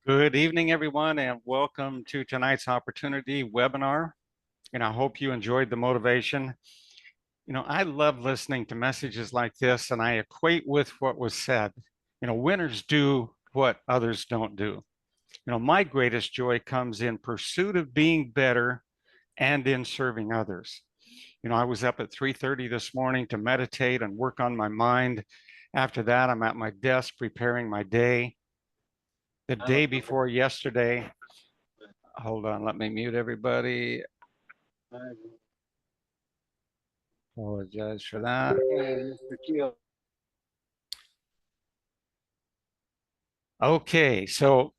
Good evening, everyone, and welcome to tonight's opportunity webinar. And I hope you enjoyed the motivation. I love listening to messages like this, and I equate with what was said. Winners do what others don't do. My greatest joy comes in pursuit of being better and in serving others. I was up at 3:30 this morning to meditate and work on my mind. After that, I'm at my desk preparing my day. The day before yesterday, hold on, let me mute everybody. Apologize for that. Okay, so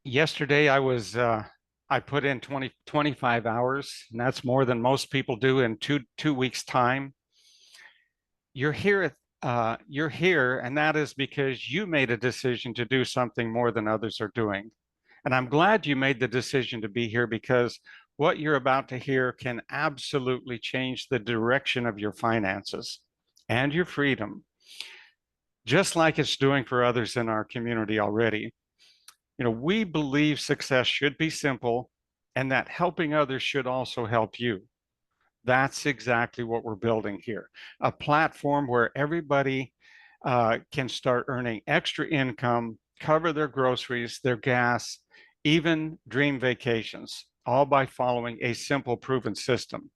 yesterday I put in 25 hours, and that's more than most people do in two weeks' time. You're here, and that is because you made a decision to do something more than others are doing. And I'm glad you made the decision to be here because what you're about to hear can absolutely change the direction of your finances and your freedom, just like it's doing for others in our community already. We believe success should be simple and that helping others should also help you. That's exactly what we're building here. A platform where everybody can start earning extra income, cover their groceries, their gas, even dream vacations, all by following a simple, proven system.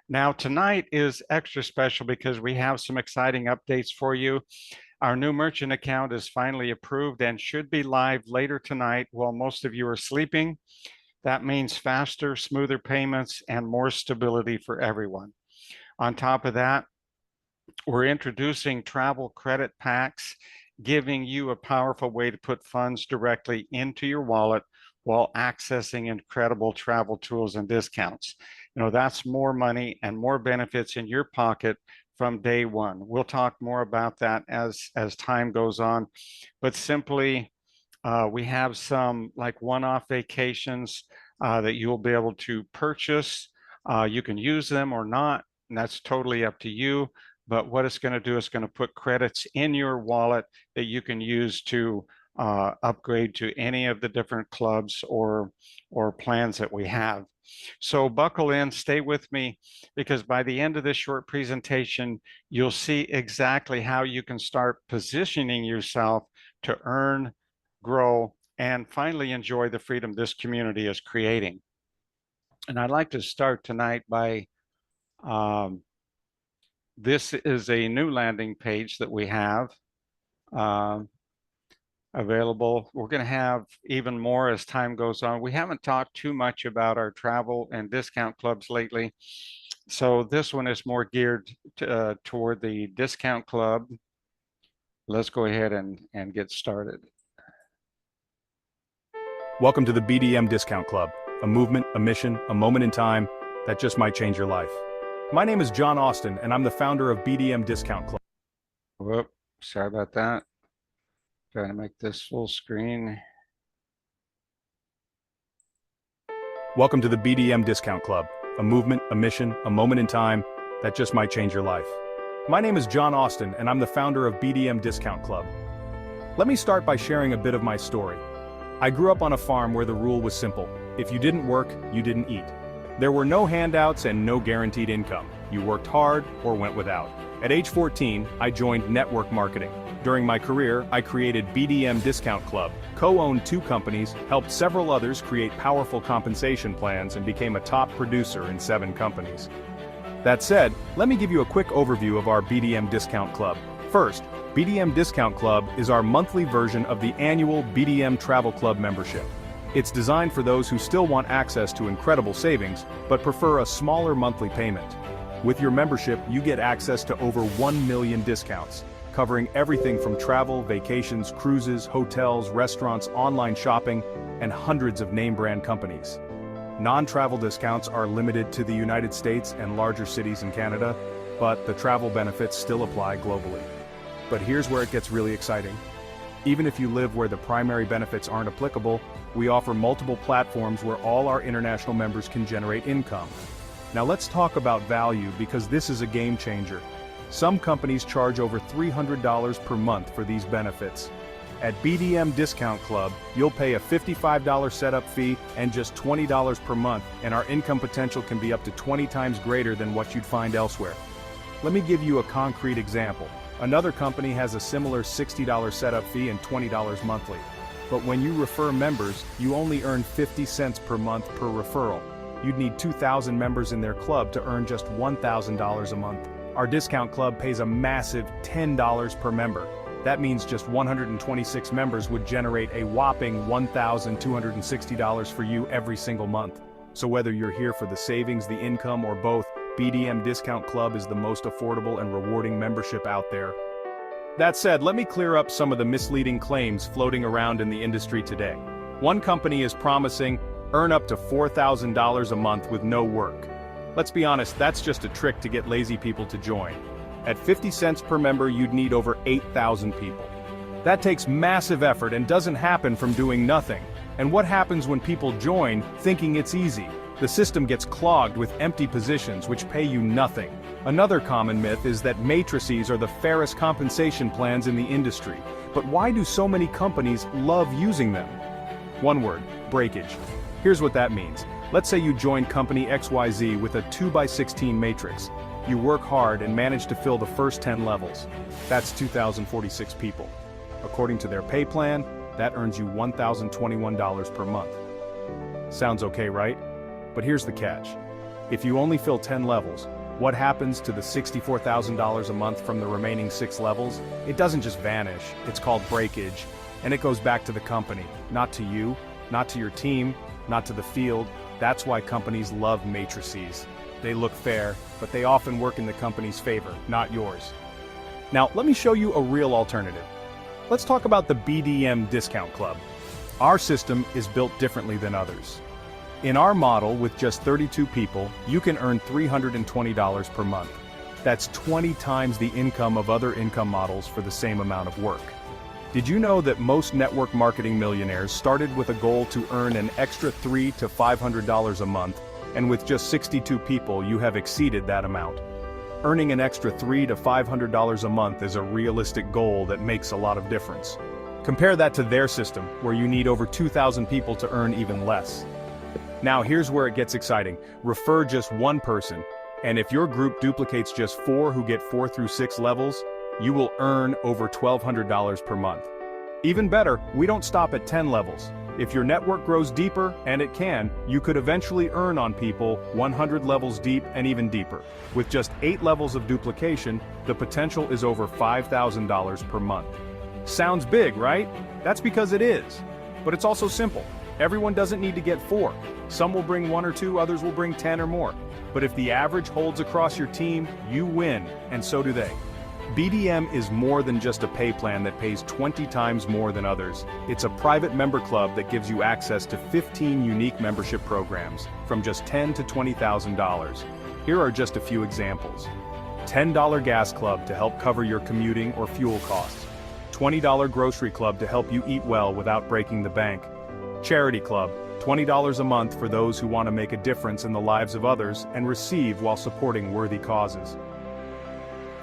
Now, tonight is extra special because we have some exciting updates for you. Our new merchant account is finally approved and should be live later tonight while most of you are sleeping. That means faster, smoother payments and more stability for everyone. On top of that, we're introducing travel credit packs, giving you a powerful way to put funds directly into your wallet while accessing incredible travel tools and discounts. That's more money and more benefits in your pocket from day one. We'll talk more about that as time goes on, but simply we have some like one-off vacations that you'll be able to purchase. You can use them or not, and that's totally up to you. But what it's going to do is going to put credits in your wallet that you can use to upgrade to any of the different clubs or plans that we have. So buckle in, stay with me, because by the end of this short presentation, you'll see exactly how you can start positioning yourself to earn, grow, and finally enjoy the freedom this community is creating. And I'd like to start tonight by, this is a new landing page that we have available. We're going to have even more as time goes on. We haven't talked too much about our travel and discount clubs lately. So this one is more geared toward the discount club. Let's go ahead and get started. Welcome to the BDM Discount Club, a movement, a mission, a moment in time that just might change your life. My name is John Austin, and I'm the founder of BDM Discount Club. Whoop, sorry about that. Trying to make this full screen. Welcome to the BDM Discount Club, a movement, a mission, a moment in time that just might change your life. My name is John Austin, and I'm the founder of BDM Discount Club. Let me start by sharing a bit of my story. I grew up on a farm where the rule was simple. If you didn't work, you didn't eat. There were no handouts and no guaranteed income. You worked hard or went without. At age 14, I joined network marketing. During my career, I created BDM Discount Club, co-owned 2 companies, helped several others create powerful compensation plans, and became a top producer in 7 companies. That said, let me give you a quick overview of our BDM Discount Club. First, BDM Discount Club is our monthly version of the annual BDM Travel Club membership. It's designed for those who still want access to incredible savings, but prefer a smaller monthly payment. With your membership, you get access to over 1 million discounts, covering everything from travel, vacations, cruises, hotels, restaurants, online shopping, and hundreds of name-brand companies. Non-travel discounts are limited to the United States and larger cities in Canada, but the travel benefits still apply globally. But here's where it gets really exciting. Even if you live where the primary benefits aren't applicable, we offer multiple platforms where all our international members can generate income. Now let's talk about value, because this is a game changer. Some companies charge over $300 per month for these benefits. At BDM Discount Club, you'll pay a $55 setup fee and just $20 per month, and our income potential can be up to 20 times greater than what you'd find elsewhere. Let me give you a concrete example. Another company has a similar $60 setup fee and $20 monthly. But when you refer members, you only earn 50 cents per month per referral. You'd need 2,000 members in their club to earn just $1,000 a month. Our discount club pays a massive $10 per member. That means just 126 members would generate a whopping $1,260 for you every single month. So whether you're here for the savings, the income, or both, BDM Discount Club is the most affordable and rewarding membership out there. That said, let me clear up some of the misleading claims floating around in the industry today. One company is promising, earn up to $4,000 a month with no work. Let's be honest, that's just a trick to get lazy people to join. At 50 cents per member, you'd need over 8,000 people. That takes massive effort and doesn't happen from doing nothing. And what happens when people join, thinking it's easy? The system gets clogged with empty positions which pay you nothing. Another common myth is that matrices are the fairest compensation plans in the industry. But why do so many companies love using them? One word, breakage. Here's what that means. Let's say you join company XYZ with a 2x16 matrix. You work hard and manage to fill the first 10 levels. That's 2,046 people. According to their pay plan, that earns you $1,021 per month. Sounds okay, right? But here's the catch. If you only fill 10 levels, what happens to the $64,000 a month from the remaining 6 levels? It doesn't just vanish, it's called breakage, and it goes back to the company, not to you, not to your team, not to the field. That's why companies love matrices. They look fair, but they often work in the company's favor, not yours. Now, let me show you a real alternative. Let's talk about the BDM Discount Club. Our system is built differently than others. In our model, with just 32 people, you can earn $320 per month. That's 20 times the income of other income models for the same amount of work. Did you know that most network marketing millionaires started with a goal to earn an extra $300 to $500 a month, and with just 62 people, you have exceeded that amount? Earning an extra $300 to $500 a month is a realistic goal that makes a lot of difference. Compare that to their system, where you need over 2,000 people to earn even less. Now here's where it gets exciting. Refer just one person, and if your group duplicates just 4 who get 4 through 6 levels, you will earn over $1,200 per month. Even better, we don't stop at 10 levels. If your network grows deeper, and it can, you could eventually earn on people 100 levels deep and even deeper. With just 8 levels of duplication, the potential is over $5,000 per month. Sounds big, right? That's because it is. But it's also simple. Everyone doesn't need to get 4. Some will bring 1 or 2, others will bring 10 or more. But if the average holds across your team, you win, and so do they. BDM is more than just a pay plan that pays 20 times more than others. It's a private member club that gives you access to 15 unique membership programs, from just $10,000 to $20,000. Here are just a few examples. $10 gas club to help cover your commuting or fuel costs. $20 grocery club to help you eat well without breaking the bank. Charity club, $20 a month for those who want to make a difference in the lives of others and receive while supporting worthy causes.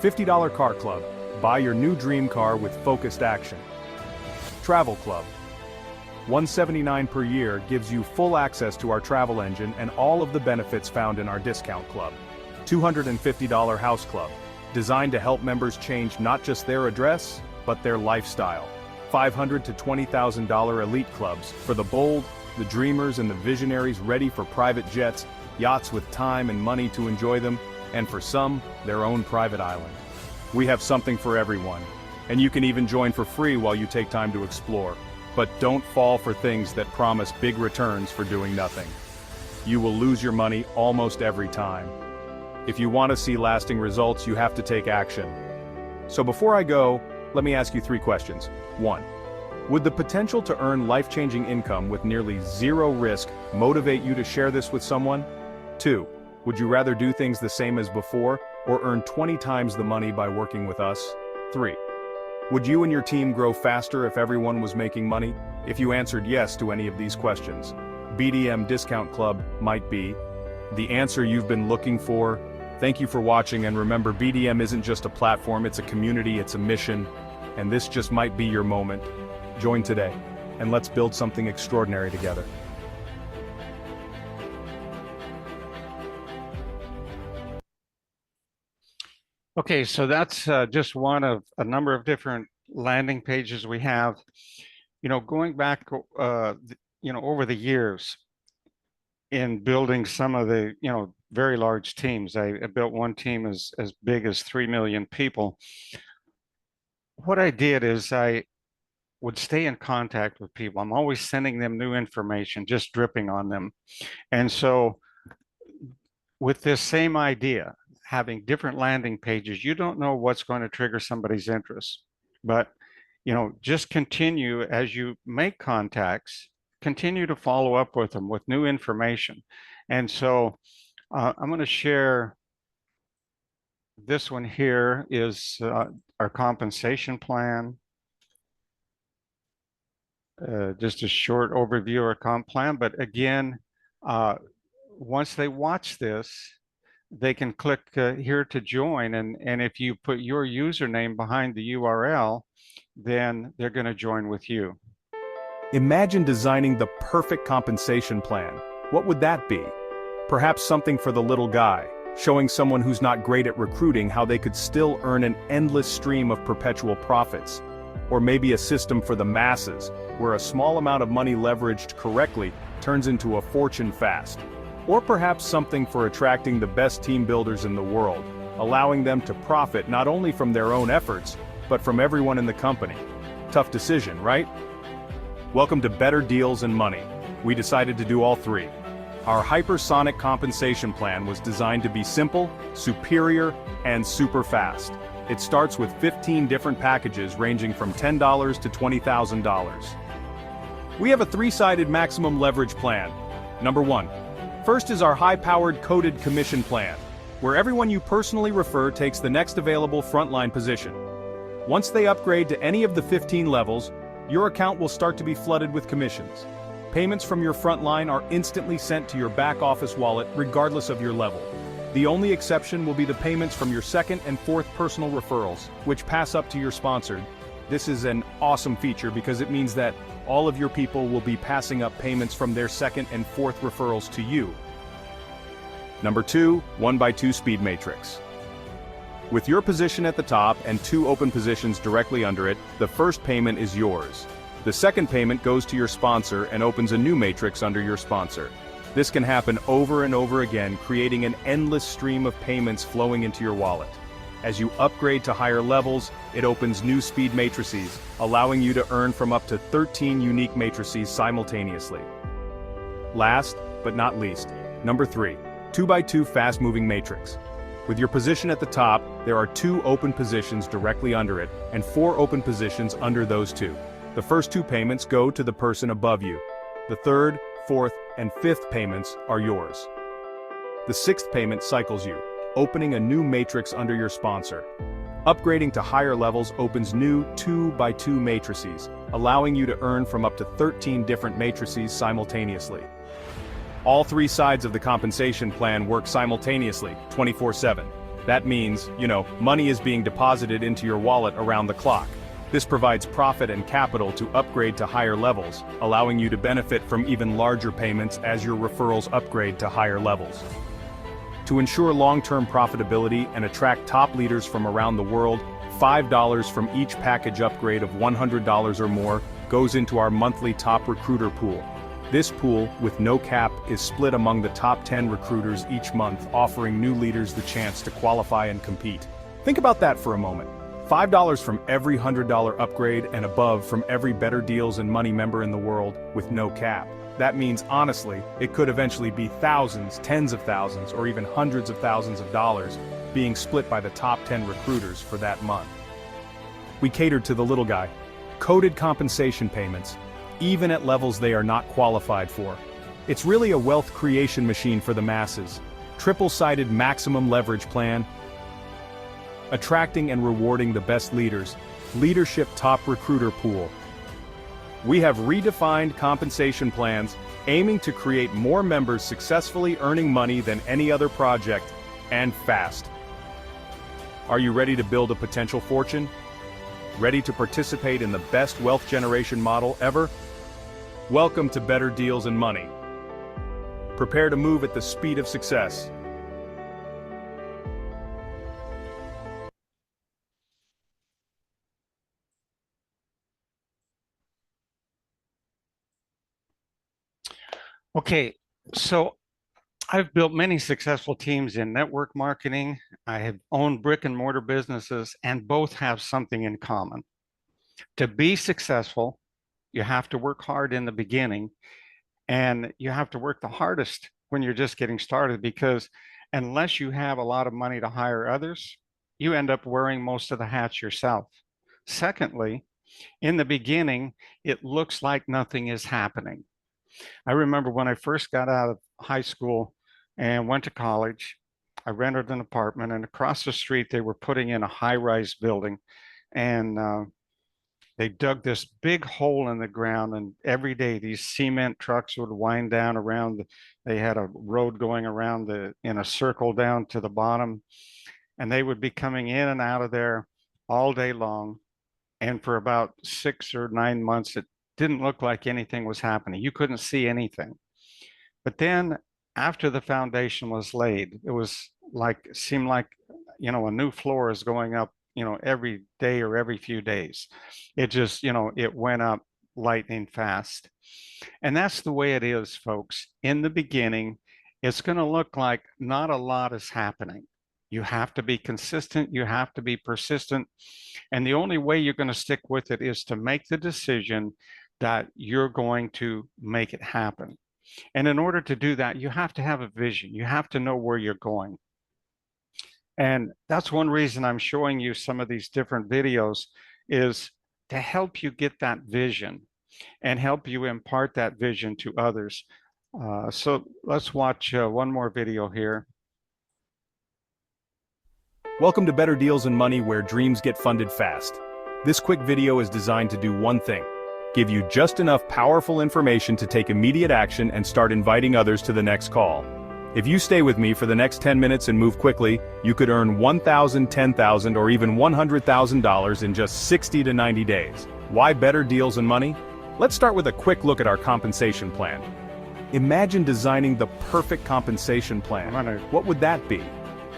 $50 car club, buy your new dream car with focused action. Travel club, $179 per year gives you full access to our travel engine and all of the benefits found in our discount club. $250 house club, designed to help members change not just their address, but their lifestyle. $500 to $20,000 elite clubs, for the bold, the dreamers and the visionaries ready for private jets, yachts with time and money to enjoy them, and for some, their own private island. We have something for everyone, and you can even join for free while you take time to explore. But don't fall for things that promise big returns for doing nothing. You will lose your money almost every time. If you want to see lasting results, you have to take action. So before I go, let me ask you 3 questions. 1. Would the potential to earn life-changing income with nearly 0 risk motivate you to share this with someone? 2. Would you rather do things the same as before, or earn 20 times the money by working with us? 3. Would you and your team grow faster if everyone was making money? If you answered yes to any of these questions, BDM Discount Club might be the answer you've been looking for. Thank you for watching, and remember, BDM isn't just a platform, it's a community, it's a mission, and this just might be your moment. Join today, and let's build something extraordinary together. Okay, so that's just one of a number of different landing pages we have. Going back, over the years in building some of the, very large teams. I built one team as big as 3 million people. What I did is I would stay in contact with people. I'm always sending them new information, just dripping on them. And so with this same idea, having different landing pages, you don't know what's going to trigger somebody's interest. But, just continue as you make contacts, continue to follow up with them with new information. And so I'm going to share this one here is our compensation plan. Just a short overview of our comp plan. But again, once they watch this, they can click here to join. And if you put your username behind the URL, then they're going to join with you. Imagine designing the perfect compensation plan. What would that be? Perhaps something for the little guy, showing someone who's not great at recruiting how they could still earn an endless stream of perpetual profits. Or maybe a system for the masses, where a small amount of money leveraged correctly turns into a fortune fast. Or perhaps something for attracting the best team builders in the world, allowing them to profit not only from their own efforts, but from everyone in the company. Tough decision, right? Welcome to Better Deals and Money. We decided to do all three. Our hypersonic compensation plan was designed to be simple, superior, and super fast. It starts with 15 different packages ranging from $10 to $20,000. We have a three-sided maximum leverage plan. Number 1. First is our high-powered coded commission plan, where everyone you personally refer takes the next available frontline position. Once they upgrade to any of the 15 levels, your account will start to be flooded with commissions. Payments from your frontline are instantly sent to your back-office wallet regardless of your level. The only exception will be the payments from your second and fourth personal referrals, which pass up to your sponsored. This is an awesome feature because it means that all of your people will be passing up payments from their second and fourth referrals to you. Number 2, 1x2 speed matrix. With your position at the top and 2 open positions directly under it, the first payment is yours. The second payment goes to your sponsor and opens a new matrix under your sponsor. This can happen over and over again, creating an endless stream of payments flowing into your wallet. As you upgrade to higher levels, it opens new speed matrices, allowing you to earn from up to 13 unique matrices simultaneously. Last, but not least, number 3, 2x2 fast-moving matrix. With your position at the top, there are 2 open positions directly under it, and 4 open positions under those 2. The first 2 payments go to the person above you. The third, fourth, and fifth payments are yours. The sixth payment cycles you, opening a new matrix under your sponsor. Upgrading to higher levels opens new 2x2 matrices, allowing you to earn from up to 13 different matrices simultaneously. All 3 sides of the compensation plan work simultaneously, 24/7. That means, money is being deposited into your wallet around the clock. This provides profit and capital to upgrade to higher levels, allowing you to benefit from even larger payments as your referrals upgrade to higher levels. To ensure long-term profitability and attract top leaders from around the world, $5 from each package upgrade of $100 or more goes into our monthly top recruiter pool. This pool, with no cap, is split among the top 10 recruiters each month, offering new leaders the chance to qualify and compete. Think about that for a moment. $5 from every $100 upgrade and above from every Better Deals and Money member in the world with no cap. That means, honestly, it could eventually be thousands, tens of thousands, or even hundreds of thousands of dollars being split by the top 10 recruiters for that month. We catered to the little guy. Coded compensation payments, even at levels they are not qualified for. It's really a wealth creation machine for the masses. Triple-sided maximum leverage plan, attracting and rewarding the best leaders, leadership top recruiter pool. We have redefined compensation plans, aiming to create more members successfully earning money than any other project, and fast. Are you ready to build a potential fortune? Ready to participate in the best wealth generation model ever? Welcome to Better Deals and Money. Prepare to move at the speed of success. Okay, so I've built many successful teams in network marketing. I have owned brick and mortar businesses, and both have something in common. To be successful, you have to work hard in the beginning, and you have to work the hardest when you're just getting started, because unless you have a lot of money to hire others, you end up wearing most of the hats yourself. Secondly, in the beginning, it looks like nothing is happening. I remember when I first got out of high school and went to college, I rented an apartment, and across the street, they were putting in a high-rise building, and they dug this big hole in the ground, and every day these cement trucks would wind down around. They had a road going around in a circle down to the bottom, and they would be coming in and out of there all day long. And for about 6 or 9 months, it didn't look like anything was happening. You couldn't see anything. But then after the foundation was laid, it was like, seemed like, a new floor is going up, every day or every few days. It just, it went up lightning fast. And that's the way it is, folks. In the beginning, it's going to look like not a lot is happening. You have to be consistent. You have to be persistent. And the only way you're going to stick with it is to make the decision that you're going to make it happen. And in order to do that, you have to have a vision. You have to know where you're going. And that's one reason I'm showing you some of these different videos, is to help you get that vision and help you impart that vision to others. So let's watch one more video here. Welcome to Better Deals and Money, where dreams get funded fast. This quick video is designed to do one thing: give you just enough powerful information to take immediate action and start inviting others to the next call. If you stay with me for the next 10 minutes and move quickly, you could earn $1,000, $10,000, or even $100,000 in just 60 to 90 days. Why Better Deals and Money? Let's start with a quick look at our compensation plan. Imagine designing the perfect compensation plan. What would that be?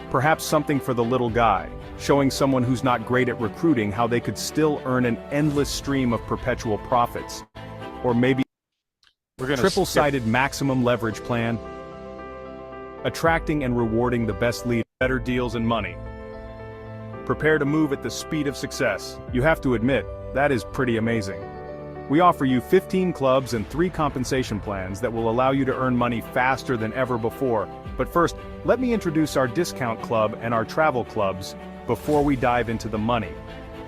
Perhaps something for the little guy, showing someone who's not great at recruiting how they could still earn an endless stream of perpetual profits. Or maybe a triple-sided maximum leverage plan, attracting and rewarding the best lead. Better Deals and Money. Prepare to move at the speed of success. You have to admit, that is pretty amazing. We offer you 15 clubs and 3 compensation plans that will allow you to earn money faster than ever before. But first, let me introduce our discount club and our travel clubs before we dive into the money.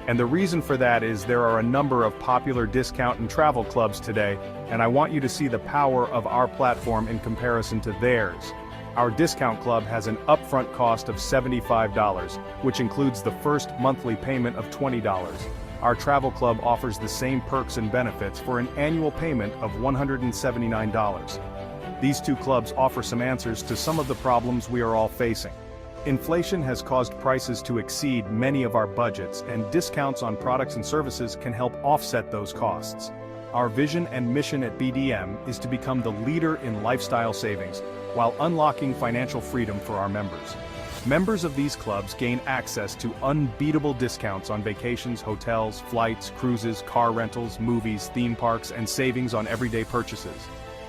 And the reason for that is there are a number of popular discount and travel clubs today, and I want you to see the power of our platform in comparison to theirs. Our discount club has an upfront cost of $75, which includes the first monthly payment of $20. Our travel club offers the same perks and benefits for an annual payment of $179. These two clubs offer some answers to some of the problems we are all facing. Inflation has caused prices to exceed many of our budgets, and discounts on products and services can help offset those costs. Our vision and mission at BDM is to become the leader in lifestyle savings, while unlocking financial freedom for our members. Members of these clubs gain access to unbeatable discounts on vacations, hotels, flights, cruises, car rentals, movies, theme parks, and savings on everyday purchases.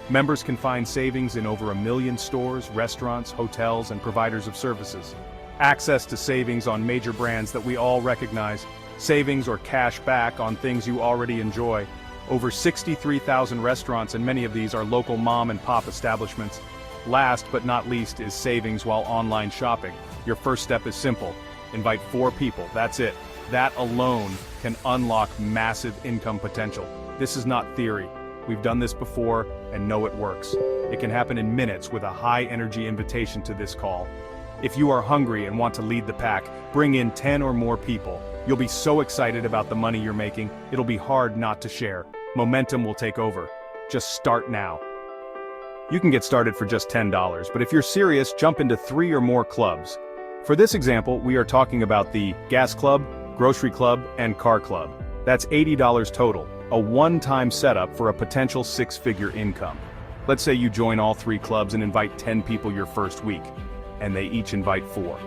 Members can find savings in over 1 million stores, restaurants, hotels, and providers of services. Access to savings on major brands that we all recognize, savings or cash back on things you already enjoy. Over 63,000 restaurants, and many of these are local mom and pop establishments. Last but not least is savings while online shopping. Your first step is simple. Invite 4 people, that's it. That alone can unlock massive income potential. This is not theory. We've done this before and know it works. It can happen in minutes with a high-energy invitation to this call. If you are hungry and want to lead the pack, bring in 10 or more people. You'll be so excited about the money you're making, it'll be hard not to share. Momentum will take over. Just start now. You can get started for just $10, but if you're serious, jump into 3 or more clubs. For this example, we are talking about the Gas Club, grocery club, and car club. That's $80 total, a one-time setup for a potential six-figure income. Let's say you join all 3 clubs and invite 10 people your first week, and they each invite 4.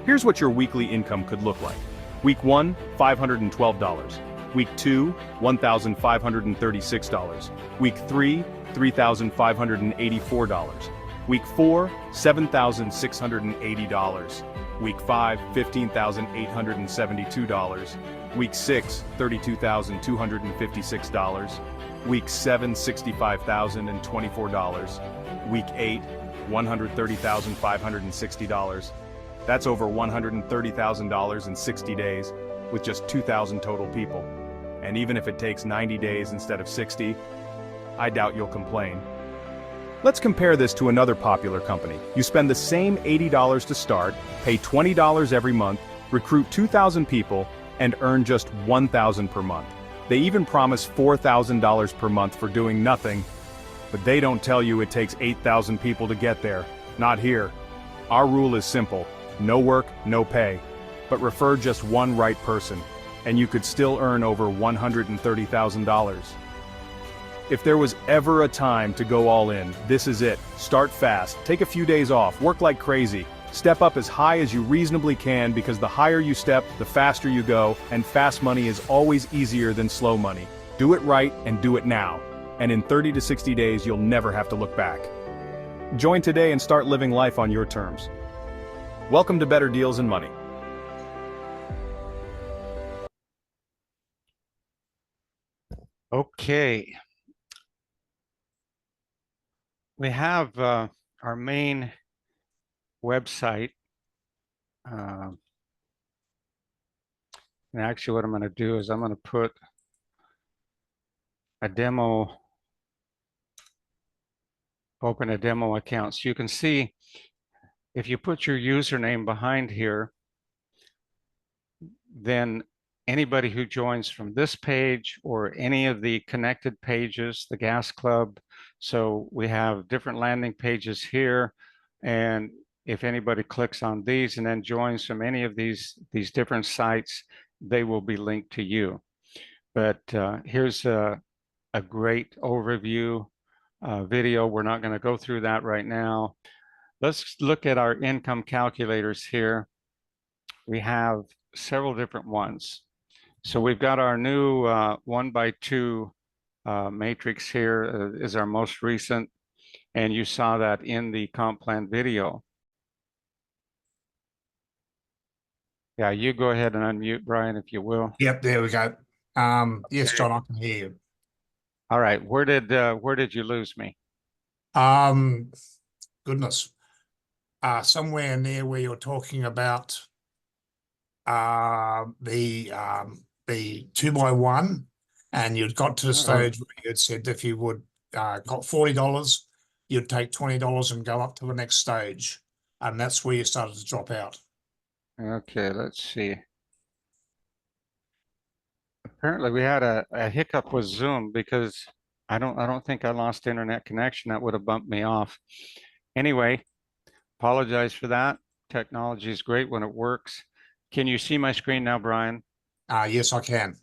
Here's what your weekly income could look like. Week 1, $512. Week 2, $1,536. Week 3, $3,584. Week 4, $7,680. Week 5, $15,872. Week 6, $32,256. Week 7, $65,024. Week 8, $130,560. That's over $130,000 in 60 days, with just 2,000 total people. And even if it takes 90 days instead of 60, I doubt you'll complain. Let's compare this to another popular company. You spend the same $80 to start, pay $20 every month, recruit 2,000 people, and earn just $1,000 per month. They even promise $4,000 per month for doing nothing, but they don't tell you it takes 8,000 people to get there. Not here. Our rule is simple: no work, no pay. But refer just one right person, and you could still earn over $130,000. If there was ever a time to go all in, this is it. Start fast, take a few days off, work like crazy. Step up as high as you reasonably can, because the higher you step, the faster you go, and fast money is always easier than slow money. Do it right and do it now. And in 30 to 60 days, you'll never have to look back. Join today and start living life on your terms. Welcome to Better Deals and Money. Okay. We have our main website. And actually what I'm going to do is I'm going to put a demo, open a demo account. So you can see if you put your username behind here, then anybody who joins from this page or any of the connected pages, the Gas Club. So we have different landing pages here. And if anybody clicks on these and then joins from any of these different sites, they will be linked to you. But here's a great overview video. We're not going to go through that right now. Let's look at our income calculators here. We have several different ones. So we've got our new 1x2 matrix here is our most recent, and you saw that in the comp plan video. Yeah, you go ahead and unmute, Brian, if you will. Yep, there we go. Yes, John, I can hear you. All right, where did you lose me? Goodness. Somewhere near where you're talking about the 2x1, and you'd got to the stage where you had said if you would got $40, you'd take $20 and go up to the next stage, and that's where you started to drop out. Okay, let's see. Apparently we had a hiccup with Zoom because I don't think I lost internet connection. That would have bumped me off. Anyway, apologize for that. Technology is great when it works. Can you see my screen now, Brian? Yes, I can.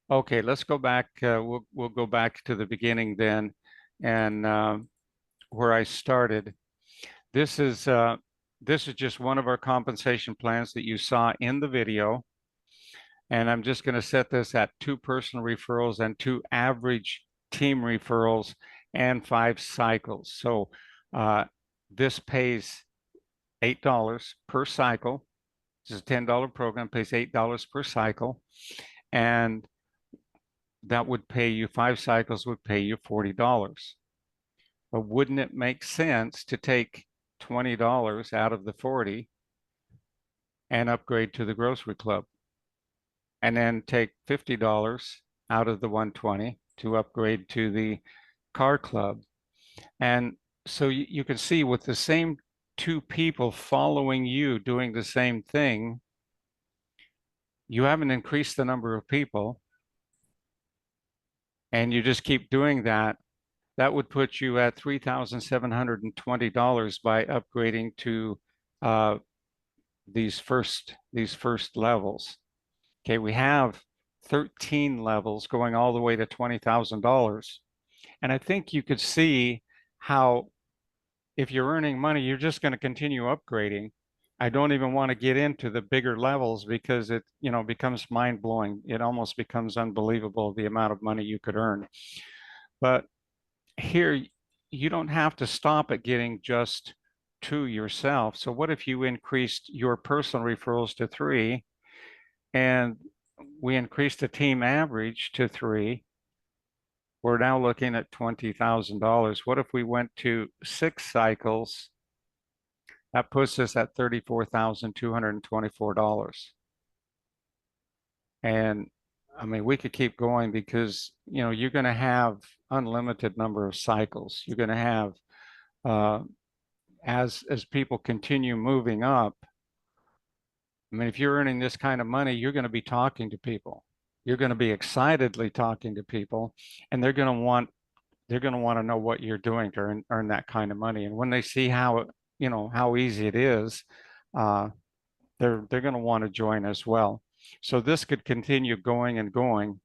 Okay, let's go back. We'll go back to the beginning then, and where I started. This is just one of our compensation plans that you saw in the video. And I'm just going to set this at 2 personal referrals and 2 average team referrals and 5 cycles. So this pays $8 per cycle. This is a $10 program, pays $8 per cycle. And that would pay you, 5 cycles would pay you $40. But wouldn't it make sense to take $20 out of the 40 and upgrade to the grocery club? And then take $50 out of the 120 to upgrade to the car club. And so you can see with the same 2 people following you doing the same thing, you haven't increased the number of people, and you just keep doing that. That would put you at $3,720 by upgrading to these first levels. Okay, we have 13 levels going all the way to $20,000. And I think you could see how if you're earning money, you're just going to continue upgrading. I don't even want to get into the bigger levels because it, becomes mind blowing. It almost becomes unbelievable the amount of money you could earn. But here, you don't have to stop at getting just two yourself. So what if you increased your personal referrals to three and we increased the team average to three? We're now looking at $20,000. What if we went to 6 cycles? That puts us at $34,224. And I mean, we could keep going because, you're going to have unlimited number of cycles. You're going to have, as people continue moving up, I mean, if you're earning this kind of money, you're going to be talking to people. You're going to be excitedly talking to people, and they're going to want to know what you're doing to earn that kind of money. And when they see how easy it is, they're going to want to join as well. So this could continue going and going,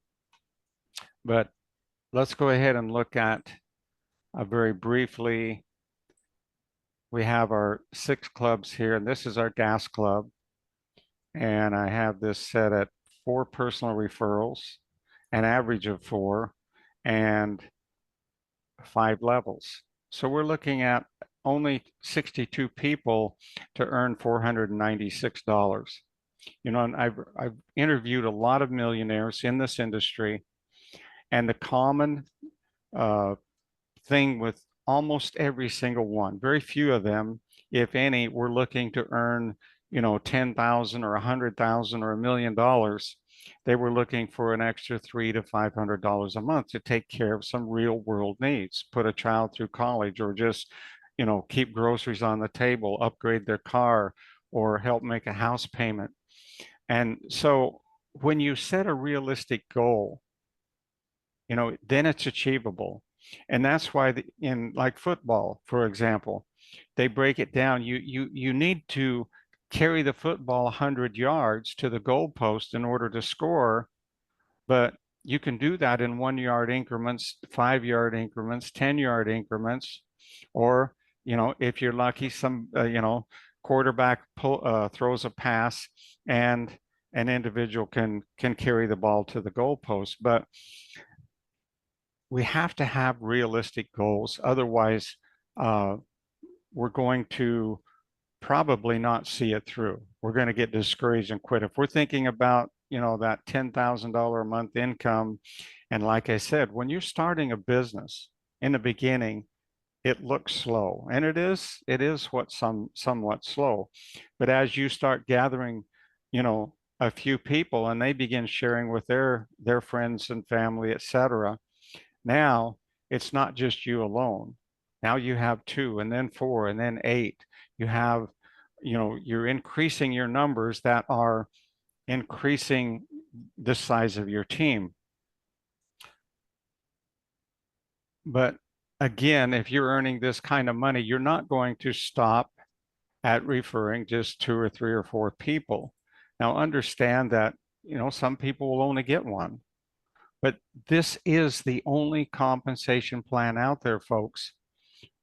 but let's go ahead and look at very briefly. We have our 6 clubs here, and this is our gas club. And I have this set at 4 personal referrals, an average of 4, and 5 levels. So we're looking at only 62 people to earn $496. And I've interviewed a lot of millionaires in this industry, and the common thing with almost every single one, very few of them, if any, were looking to earn, 10,000 or 100,000 or $1 million. They were looking for an extra $300 to $500 a month to take care of some real world needs, put a child through college, or just, keep groceries on the table, upgrade their car, or help make a house payment. And so when you set a realistic goal, then it's achievable. And that's why in like football, for example, they break it down. You need to carry the football 100 yards to the goalpost in order to score, but you can do that in 1 yard increments, 5 yard increments, 10 yard increments, or if you're lucky, some quarterback throws a pass and an individual can carry the ball to the goalpost. But we have to have realistic goals. Otherwise, we're going to probably not see it through. We're going to get discouraged and quit. If we're thinking about, that $10,000 a month income, and like I said, when you're starting a business in the beginning, it looks slow, and it is somewhat slow. But as you start gathering, a few people, and they begin sharing with their friends and family, etc., now it's not just you alone. Now you have 2, and then 4, and then 8. You have, you're increasing your numbers that are increasing the size of your team. But again, if you're earning this kind of money, you're not going to stop at referring just 2 or 3 or 4 people. Now understand that, some people will only get 1. But this is the only compensation plan out there, folks,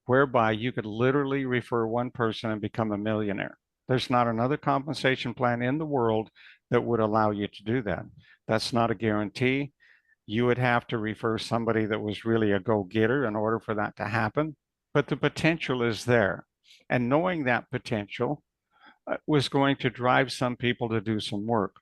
whereby you could literally refer 1 person and become a millionaire. There's not another compensation plan in the world that would allow you to do that. That's not a guarantee. You would have to refer somebody that was really a go-getter in order for that to happen. But the potential is there. And knowing that potential was going to drive some people to do some work.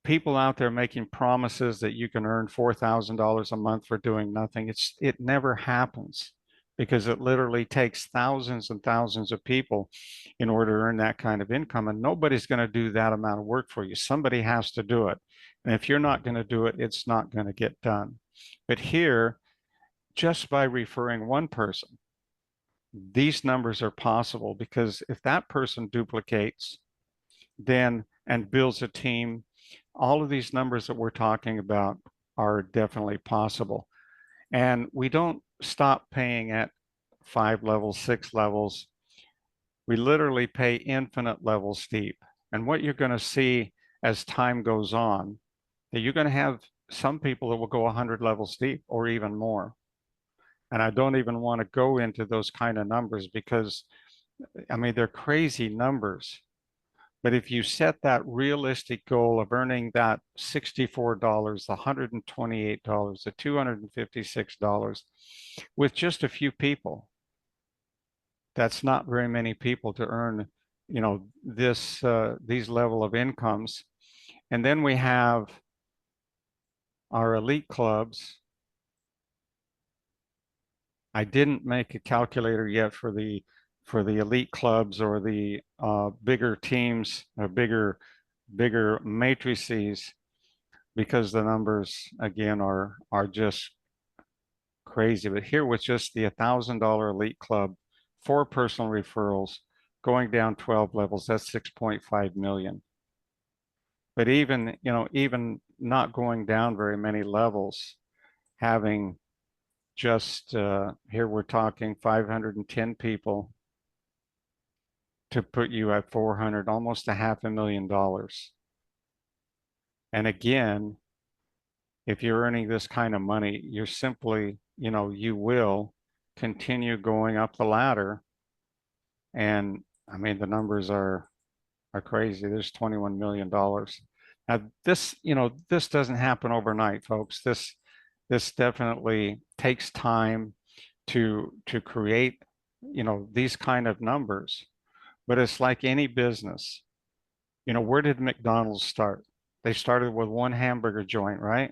People out there making promises that you can earn $4,000 a month for doing nothing. It never happens, because it literally takes thousands and thousands of people in order to earn that kind of income. And nobody's going to do that amount of work for you. Somebody has to do it. And if you're not going to do it, it's not going to get done. But here, just by referring 1 person, these numbers are possible, because if that person duplicates then and builds a team, all of these numbers that we're talking about are definitely possible. And we don't stop paying at 5 levels, 6 levels. We literally pay infinite levels deep. And what you're going to see as time goes on, that you're going to have some people that will go 100 levels deep or even more. And I don't even want to go into those kind of numbers because, I mean, they're crazy numbers. But if you set that realistic goal of earning that $64, the $128, the $256 with just a few people, that's not very many people to earn, these level of incomes. And then we have our elite clubs. I didn't make a calculator yet for the elite clubs or the bigger teams or bigger matrices, because the numbers again are just crazy. But here with just the $1,000 elite club, 4 personal referrals, going down 12 levels, that's 6.5 million. But even not going down very many levels, having just here we're talking 510 people to put you at 400, almost a $500,000. And again, if you're earning this kind of money, you're simply, you will continue going up the ladder. And I mean, the numbers are crazy. There's $21 million. Now this doesn't happen overnight, folks. This definitely takes time to create, these kind of numbers. But it's like any business. Where did McDonald's start? They started with one hamburger joint, right?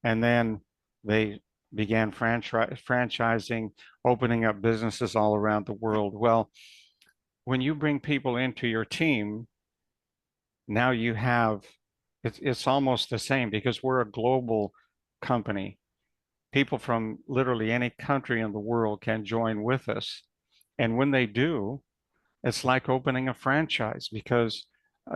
And then they began franchising, opening up businesses all around the world. Well, when you bring people into your team, now you have, it's almost the same because we're a global company. People from literally any country in the world can join with us. And when they do, it's like opening a franchise because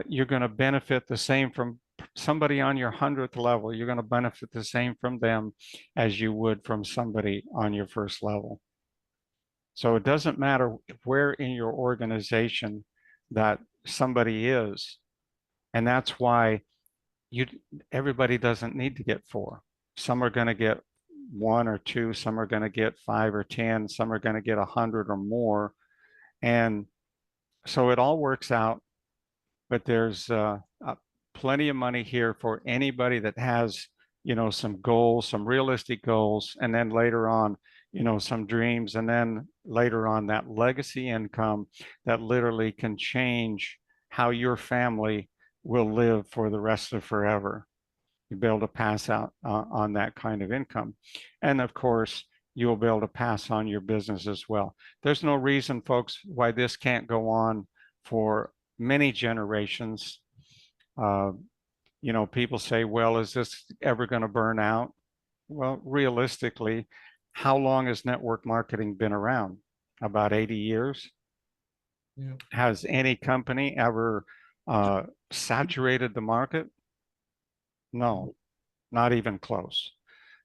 you're going to benefit the same from somebody on your 100th level. You're going to benefit the same from them as you would from somebody on your first level. So it doesn't matter where in your organization that somebody is. And that's why everybody doesn't need to get 4. Some are going to get 1 or 2, some are going to get 5 or 10, some are going to get 100 or more. And so it all works out, but there's plenty of money here for anybody that has, some goals, some realistic goals, and then later on, some dreams, and then later on that legacy income that literally can change how your family will live for the rest of forever. You'll be able to pass out on that kind of income. And of course, you'll be able to pass on your business as well. There's no reason, folks, why this can't go on for many generations. People say, well, is this ever going to burn out? Well, realistically, how long has network marketing been around? About 80 years. Yeah. Has any company ever saturated the market? No, not even close.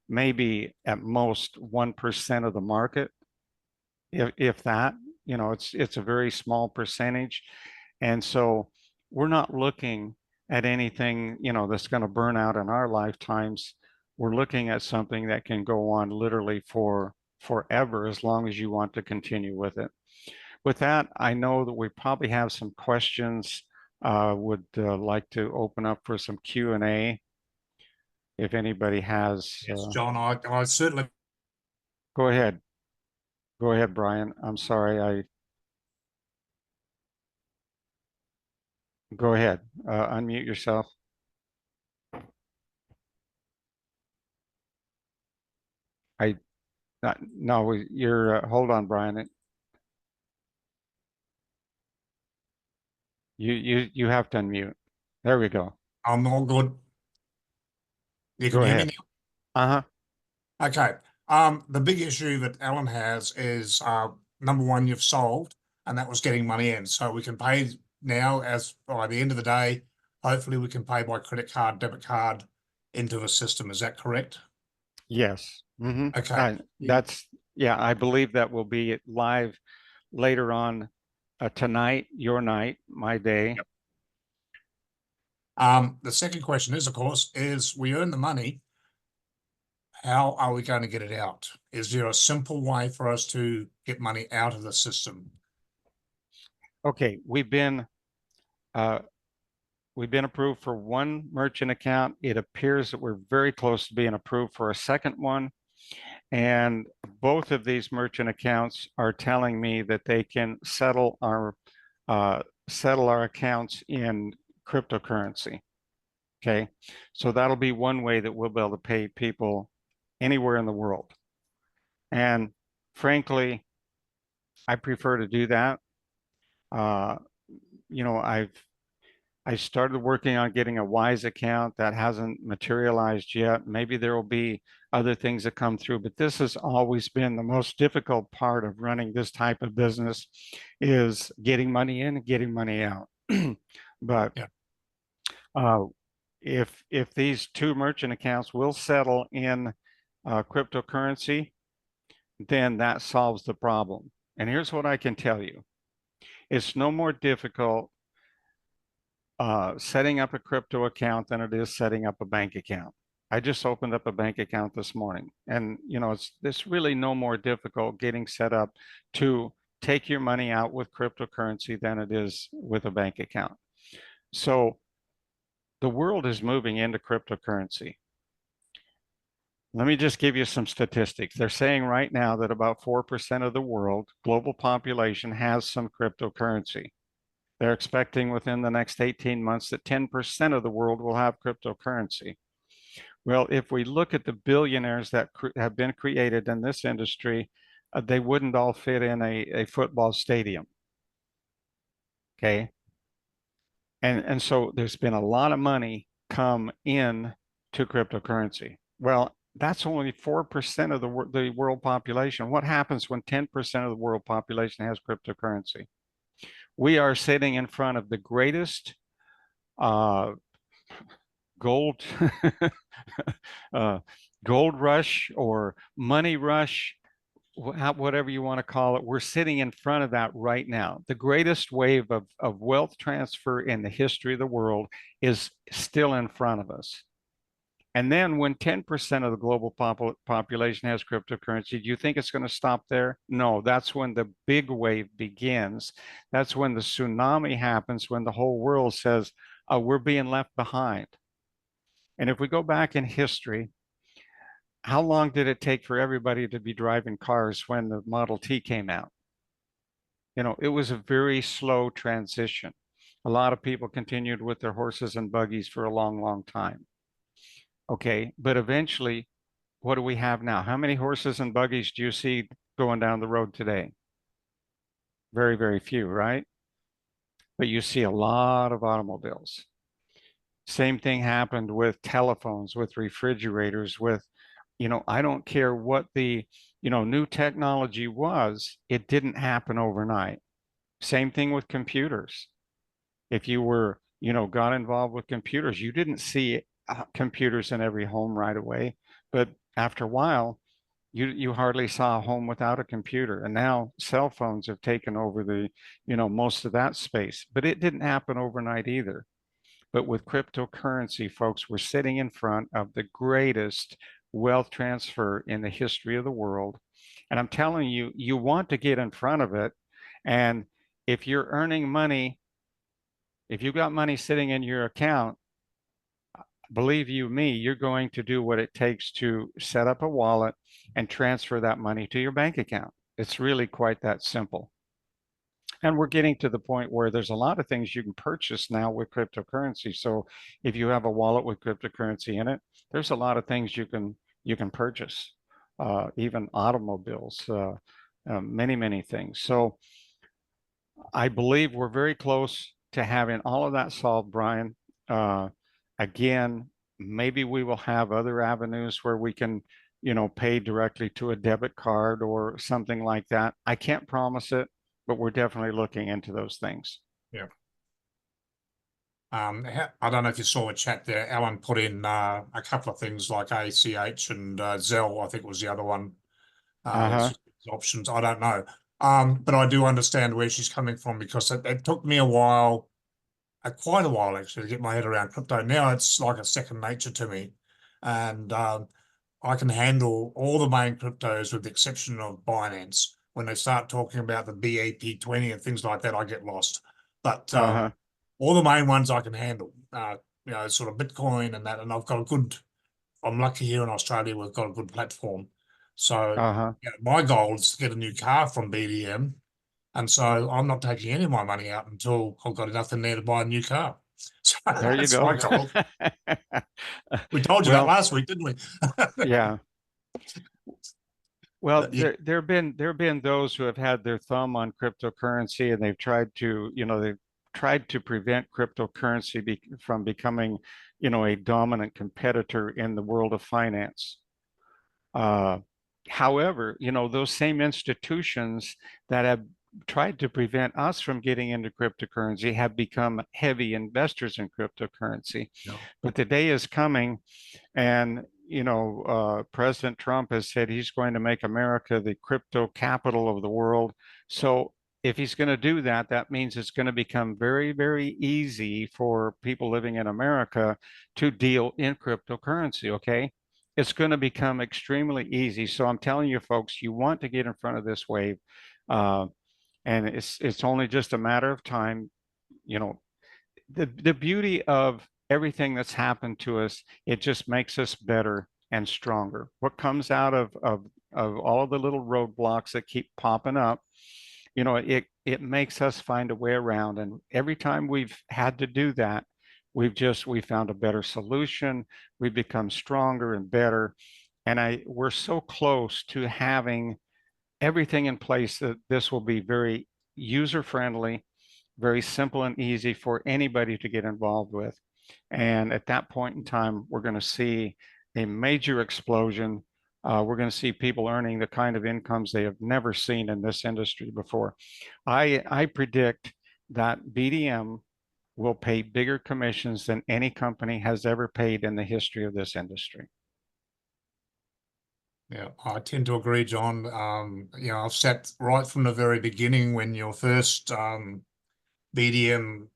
Maybe at most 1% of the market, if that. It's a very small percentage. And so we're not looking at anything, that's going to burn out in our lifetimes. We're looking at something that can go on literally for forever, as long as you want to continue with it. With that, I know that we probably have some questions. Would like to open up for some Q&A. If anybody has. Yes, John, I certainly. Go ahead. Go ahead, Brian. I'm sorry. Go ahead. Unmute yourself. No, you're, hold on, Brian. You have to unmute. There we go. I'm all good. You can Go hear me ahead. now? Okay. The big issue that Alan has is number one, you've solved, and that was getting money in. So we can pay now, as by the end of the day, hopefully we can pay by credit card, debit card into the system. Is that correct? Yes. Okay. Yeah, I believe that will be live later on tonight, your night, my day. Yep. The second question is, of course, is we earn the money. How are we going to get it out? Is there a simple way for us to get money out of the system? Okay, uh, we've been approved for one merchant account. It appears that we're very close to being approved for a second one. And both of these merchant accounts are telling me that they can settle our accounts in cryptocurrency. Okay, so that'll be one way that we'll be able to pay people anywhere in the world. And frankly, I prefer to do that. Uh, you know, I started working on getting a Wise account that hasn't materialized yet. Maybe there will be other things that come through, but this has always been the most difficult part of running this type of business is getting money in and getting money out. But Yeah. uh, if these two merchant accounts will settle in cryptocurrency, then that solves the problem. And here's what I can tell you. It's no more difficult setting up a crypto account than it is setting up a bank account. I just opened up a bank account this morning, and you know it's really no more difficult getting set up to take your money out with cryptocurrency than it is with a bank account. So the world is moving into cryptocurrency. Let me just give you some statistics. They're saying right now that about 4% of the world global population has some cryptocurrency. They're expecting within the next 18 months that 10% of the world will have cryptocurrency. Well, if we look at the billionaires that have been created in this industry, they wouldn't all fit in a football stadium. Okay. And so there's been a lot of money come in to cryptocurrency. Well, that's only 4% of the world population. What happens when 10% of the world population has cryptocurrency? We are sitting in front of the greatest gold gold rush or money rush, whatever you want to call it. We're sitting in front of that right now. The greatest wave of wealth transfer in the history of the world is still in front of us. And then when 10% of the global population has cryptocurrency, do you think it's going to stop there? No, that's when the big wave begins. That's when the tsunami happens, when the whole world says, oh, we're being left behind. And if we go back in history, how long did it take for everybody to be driving cars when the Model T came out? You know, it was a very slow transition. A lot of people continued with their horses and buggies for a long, long time. Okay, but eventually, what do we have now? How many horses and buggies do you see going down the road today? Very, very few, right? But you see a lot of automobiles. Same thing happened with telephones, with refrigerators, with, you know, I don't care what the, you know, new technology was, it didn't happen overnight. Same thing with computers. If you were, you know, got involved with computers, you didn't see computers in every home right away, but after a while, you hardly saw a home without a computer. And now cell phones have taken over the, you know, most of that space. But it didn't happen overnight either. But with cryptocurrency, folks, we're sitting in front of the greatest wealth transfer in the history of the world. And I'm telling you, you want to get in front of it. And if you're earning money, if you've got money sitting in your account, believe you me, you're going to do what it takes to set up a wallet and transfer that money to your bank account. It's really quite that simple. And we're getting to the point where there's a lot of things you can purchase now with cryptocurrency. So if you have a wallet with cryptocurrency in it, there's a lot of things you can purchase, even automobiles, many things. So I believe we're very close to having all of that solved, Brian. Again, maybe we will have other avenues where we can, you know, pay directly to a debit card or something like that. I can't promise it, but we're definitely looking into those things. Yeah. I don't know if you saw a chat there. Alan put in a couple of things like ACH and Zelle, I think was the other one. Uh-huh. Options. I don't know. But I do understand where she's coming from because it took me a while quite a while actually to get my head around crypto. Now it's like a second nature to me, and I can handle all the main cryptos with the exception of Binance. When they start talking about the BAP20 and things like that, I get lost. But Uh-huh. all the main ones I can handle. Sort of Bitcoin and that, and I've got a good. I'm lucky here in Australia, we've got a good platform. So Uh-huh. my goal is to get a new car from BDM. And so I'm not taking any of my money out until I've got enough in there to buy a new car. So There you that's my go. goal. We told you that Well, last week, didn't we? yeah. Well, Yeah, there have been those who have had their thumb on cryptocurrency and they've tried to, they've tried to prevent cryptocurrency from becoming, a dominant competitor in the world of finance. Uh, However, those same institutions that have tried to prevent us from getting into cryptocurrency have become heavy investors in cryptocurrency. yeah. But the day is coming, and President Trump has said he's going to make America the crypto capital of the world. So if he's going to do that, that means it's going to become very, very easy for people living in America to deal in cryptocurrency. Okay. It's going to become extremely easy. So I'm telling you, folks, you want to get in front of this wave. Uh, and it's only just a matter of time. You know, the beauty of everything that's happened to us, it just makes us better and stronger. What comes out of all the little roadblocks that keep popping up, it makes us find a way around. And every time we've had to do that, we found a better solution. We've become stronger and better. And we're so close to having everything in place that this will be very user friendly, very simple and easy for anybody to get involved with. And at that point in time, we're going to see a major explosion. We're going to see people earning the kind of incomes they have never seen in this industry before. I predict that BDM will pay bigger commissions than any company has ever paid in the history of this industry. Yeah, I tend to agree, John. I've sat right from the very beginning when your first BDM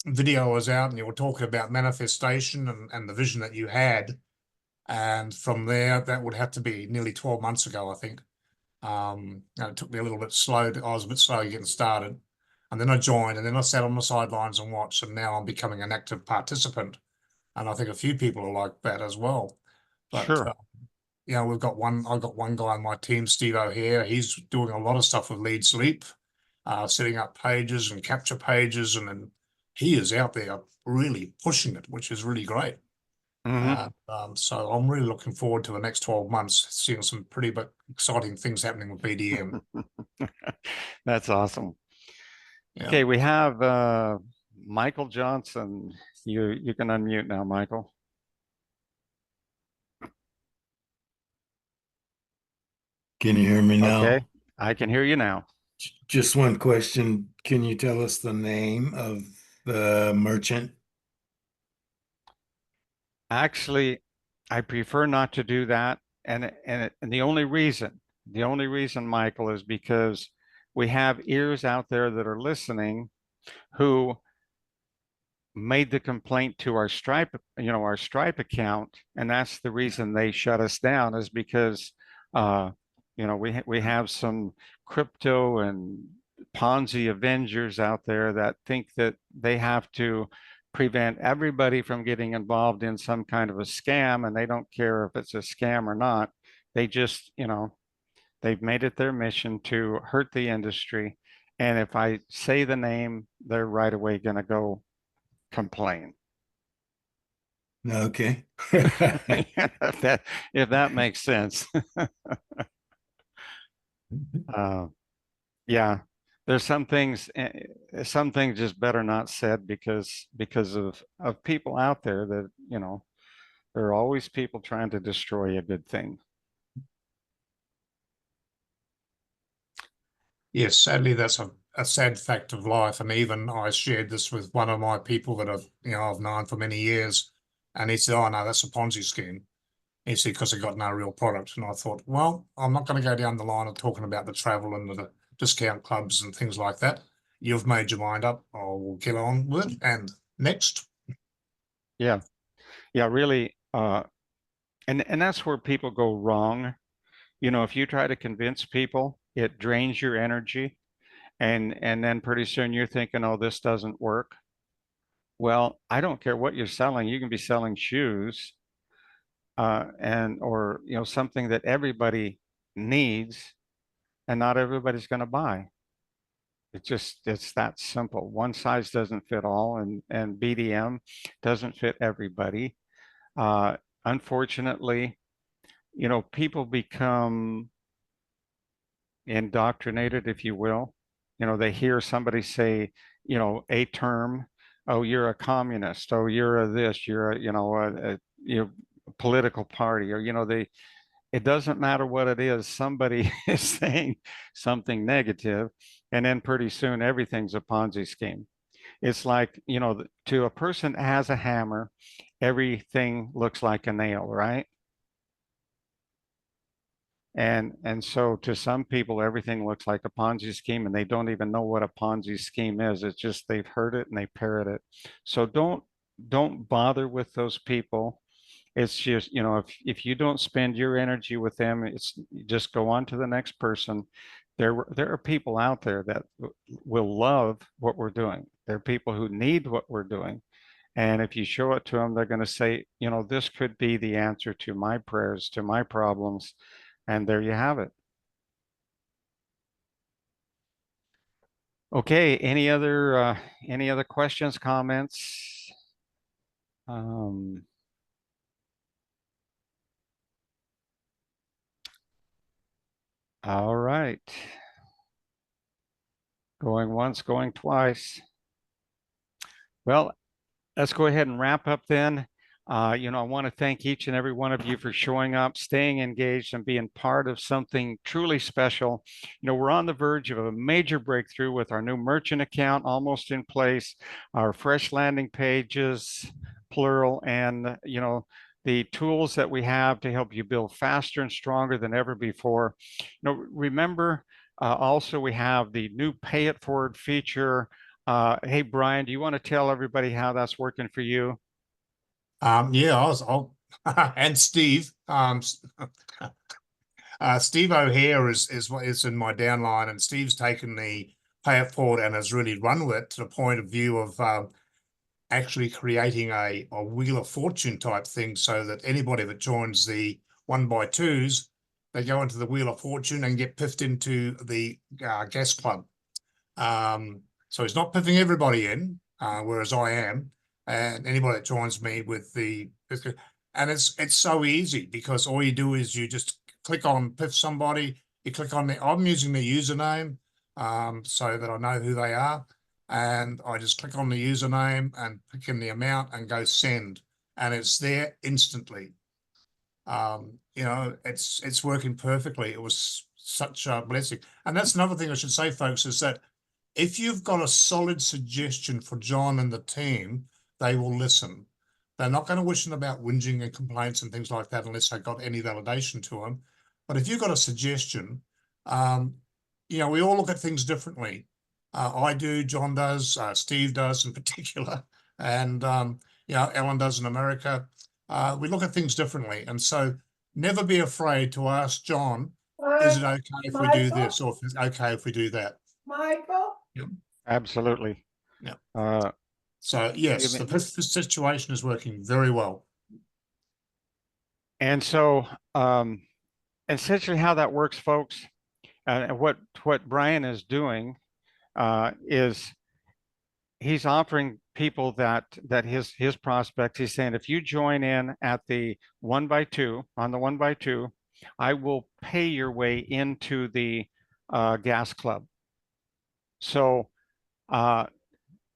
video was out and you were talking about manifestation and the vision that you had. And from there, that would have to be nearly 12 months ago, I think. It took me a little bit slow. I was a bit slow getting started. And then I joined and then I sat on the sidelines and watched. And now I'm becoming an active participant. And I think a few people are like that as well. But Sure. I've got one guy on my team, Steve O'Hare. He's doing a lot of stuff with Lead Sleep, setting up pages and capture pages, and then he is out there really pushing it, which is really great. Hmm. So I'm really looking forward to the next 12 months, seeing some pretty exciting things happening with BDM. That's awesome. Yeah. Okay, we have Michael Johnson. You can unmute now, Michael. Can you hear me now? Okay, I can hear you now. Just one question. Can you tell us the name of the merchant? Actually, I prefer not to do that, and the only reason, Michael, is because we have ears out there that are listening who made the complaint to our Stripe account, and that's the reason they shut us down is because we have some crypto and Ponzi Avengers out there that think that they have to prevent everybody from getting involved in some kind of a scam, and they don't care if it's a scam or not. They just, they've made it their mission to hurt the industry. And if I say the name, they're right away going to go complain. Okay. if that makes sense. Yeah, there's some things just better not said because of people out there that there are always people trying to destroy a good thing. Yes, sadly, that's a sad fact of life. And even I shared this with one of my people that I've known for many years. And he said, "Oh, no, that's a Ponzi scheme." He said, "Because they got no real product." And I thought, well, I'm not going to go down the line of talking about the travel and the discount clubs and things like that. You've made your mind up. I will get on with it. And Next. Yeah. Yeah, really. And that's where people go wrong. You know, if you try to convince people, it drains your energy, and then pretty soon you're thinking, oh, this doesn't work. Well, I don't care what you're selling. You can be selling shoes, and or something that everybody needs, and not everybody's going to buy. It's that simple. One size doesn't fit all, and BDM doesn't fit everybody. Uh, Unfortunately, people become indoctrinated, if you will. They hear somebody say, a term, oh, you're a communist, oh, you're a this, you're a political party, or it doesn't matter what it is, somebody is saying something negative, and then pretty soon everything's a Ponzi scheme. It's like, to a person that has a hammer, everything looks like a nail, right? And so to some people, everything looks like a Ponzi scheme, and they don't even know what a Ponzi scheme is. It's just they've heard it and they parrot it. So don't bother with those people. It's just, if you don't spend your energy with them, it's just go on to the next person. There are people out there that will love what we're doing. There are people who need what we're doing. And if you show it to them, they're going to say, this could be the answer to my prayers, to my problems. And there you have it. Okay, any other questions, comments? Um, all right. Going once, going twice. Well, let's go ahead and wrap up then. I want to thank each and every one of you for showing up, staying engaged, and being part of something truly special. We're on the verge of a major breakthrough with our new merchant account almost in place, our fresh landing pages, plural, and, the tools that we have to help you build faster and stronger than ever before. Remember, also we have the new Pay It Forward feature. Hey, Brian, do you want to tell everybody how that's working for you? Yeah, I'll and Steve. Steve O'Hare is what is in my downline, and Steve's taken the Pay It Forward and has really run with it to the point of view of actually creating a Wheel of Fortune type thing, so that anybody that joins the 1x2s, they go into the Wheel of Fortune and get piffed into the gas club. So he's not piffing everybody in, whereas I am, and anybody that joins me with and it's so easy, because all you do is you just click on piff somebody, you click on I'm using the username, so that I know who they are, and I just click on the username and pick in the amount and go send, and it's there instantly. It's working perfectly. It was such a blessing. And that's another thing I should say, folks, is that if you've got a solid suggestion for John and the team, they will listen. They're not going to wishing about whinging and complaints and things like that unless they got any validation to them. But if you've got a suggestion, we all look at things differently. I do, John does, Steve does in particular, and Ellen does in America. We look at things differently, and so never be afraid to ask John, is it okay if we do this, or if it's okay if we do that? Michael? Yep. Absolutely. Yeah. So yes, the situation is working very well. And so essentially how that works, folks, what Brian is doing is he's offering people that his prospects, he's saying, if you join in at the 1x2, on the 1x2, I will pay your way into the gas club. So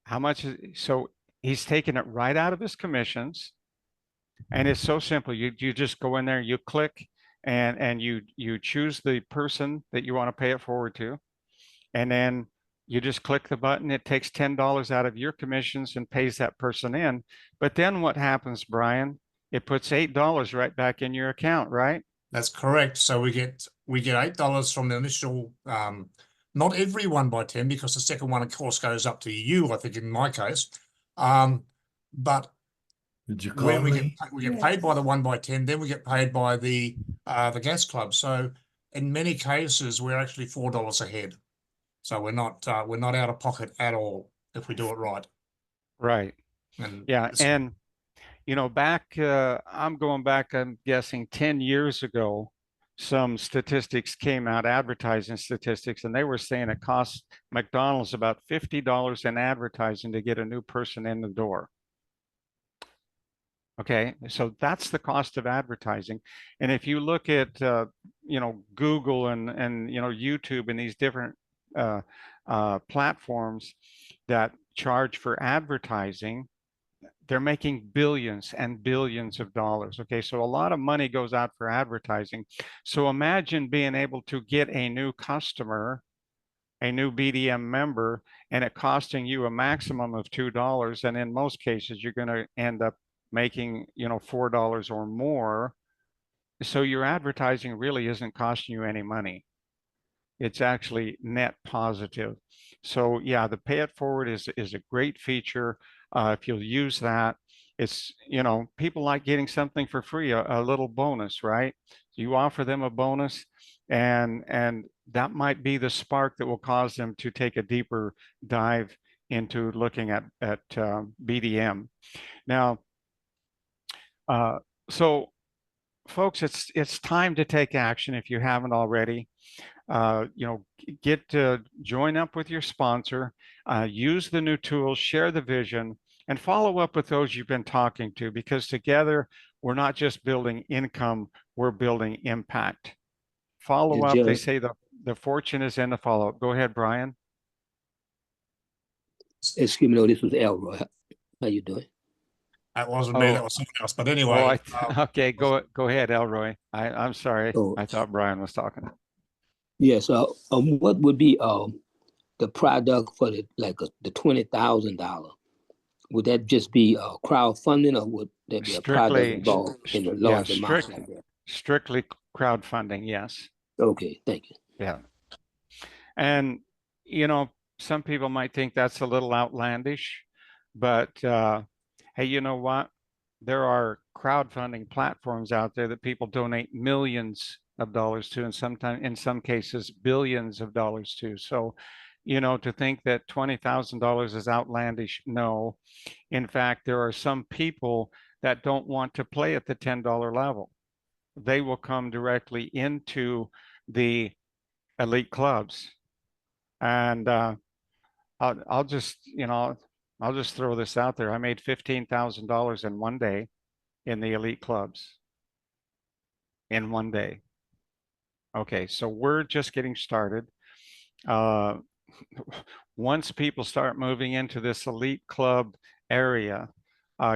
how much so he's taking it right out of his commissions, and it's so simple. You just go in there, you click, and you choose the person that you want to pay it forward to, and then you just click the button. It takes $10 out of your commissions and pays that person in. But then what happens, Brian? It puts $8 right back in your account, right? That's correct. So we get $8 from the initial, not every 1x10, because the second one, of course, goes up to you, I think, in my case. but Did you call when me? we get paid by the 1 by 10, then we get paid by the gas club. So in many cases, we're actually $4 ahead. So we're not out of pocket at all if we do it right. Right. And Yeah. it's, And, I'm going back, I'm guessing 10 years ago, some statistics came out, advertising statistics, and they were saying it costs McDonald's about $50 in advertising to get a new person in the door. Okay, so that's the cost of advertising. And if you look at Google and YouTube and these different uh, platforms that charge for advertising, they're making billions and billions of dollars. Okay, so a lot of money goes out for advertising. So imagine being able to get a new customer, a new BDM member, and it costing you a maximum of $2. And in most cases, you're going to end up making, $4 or more. So your advertising really isn't costing you any money. It's actually net positive. So yeah, the pay it forward is a great feature. If you'll use that, it's, people like getting something for free, a little bonus, right? You offer them a bonus, and that might be the spark that will cause them to take a deeper dive into looking at BDM. Now, uh, so folks, it's time to take action if you haven't already. Get to join up with your sponsor, use the new tools, share the vision, and follow up with those you've been talking to, because together we're not just building income, we're building impact. Follow up, they John, say the fortune is in the follow up. Go ahead, Brian. excuse me, no, this was Elroy. How you doing? that wasn't me, that Oh, was someone else. But oh, anyway, okay, go ahead, Elroy. I'm sorry. Oh, I thought Brian was talking. yes. What would be the product for the $20,000? Would that just be crowdfunding, or would there be a product Strictly, involved in a yeah, large amount like that? strictly crowdfunding, yes. Okay, thank you. Yeah. And, you know, some people might think that's a little outlandish, but hey, you know what? There are crowdfunding platforms out there that people donate millions of dollars to, and sometimes, in some cases, billions of dollars to. So, to think that $20,000 is outlandish, no. In fact, there are some people that don't want to play at the $10 level. They will come directly into the elite clubs. And I'll just, I'll just throw this out there. I made $15,000 in one day in the elite clubs in one day. Okay, so we're just getting started. Uh, once people start moving into this elite club area,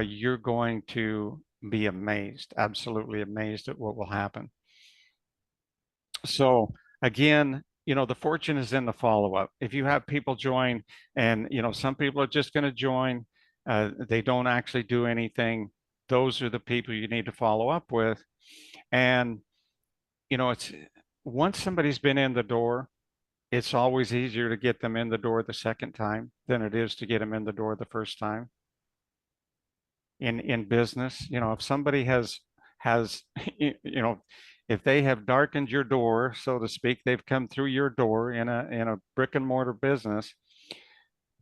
you're going to be amazed, absolutely amazed at what will happen. So again, the fortune is in the follow-up. If you have people join and, some people are just going to join, they don't actually do anything. Those are the people you need to follow up with. And, it's once somebody's been in the door, it's always easier to get them in the door the second time than it is to get them in the door the first time. In business, if somebody has if they have darkened your door, so to speak, they've come through your door in a brick and mortar business,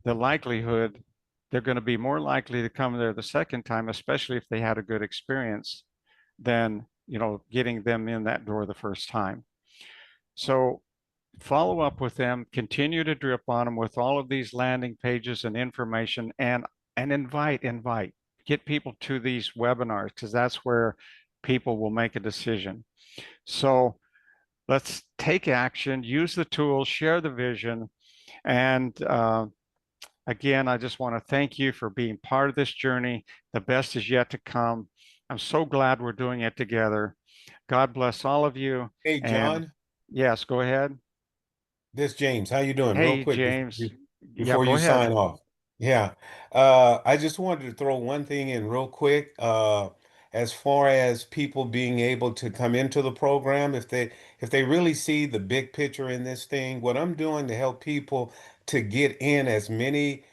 the likelihood they're going to be more likely to come there the second time, especially if they had a good experience, than getting them in that door the first time. So follow up with them, continue to drip on them with all of these landing pages and information, and invite, get people to these webinars, because that's where people will make a decision. So let's take action, use the tools, share the vision. And again, I just want to thank you for being part of this journey. The best is yet to come. I'm so glad we're doing it together. God bless all of you. Hey, And John, yes, go ahead. this James. How you doing? Real Hey, quick James. Yeah, before go you ahead. sign off. Yeah. I just wanted to throw one thing in real quick. As far as people being able to come into the program, if they really see the big picture in this thing, what I'm doing to help people to get in as many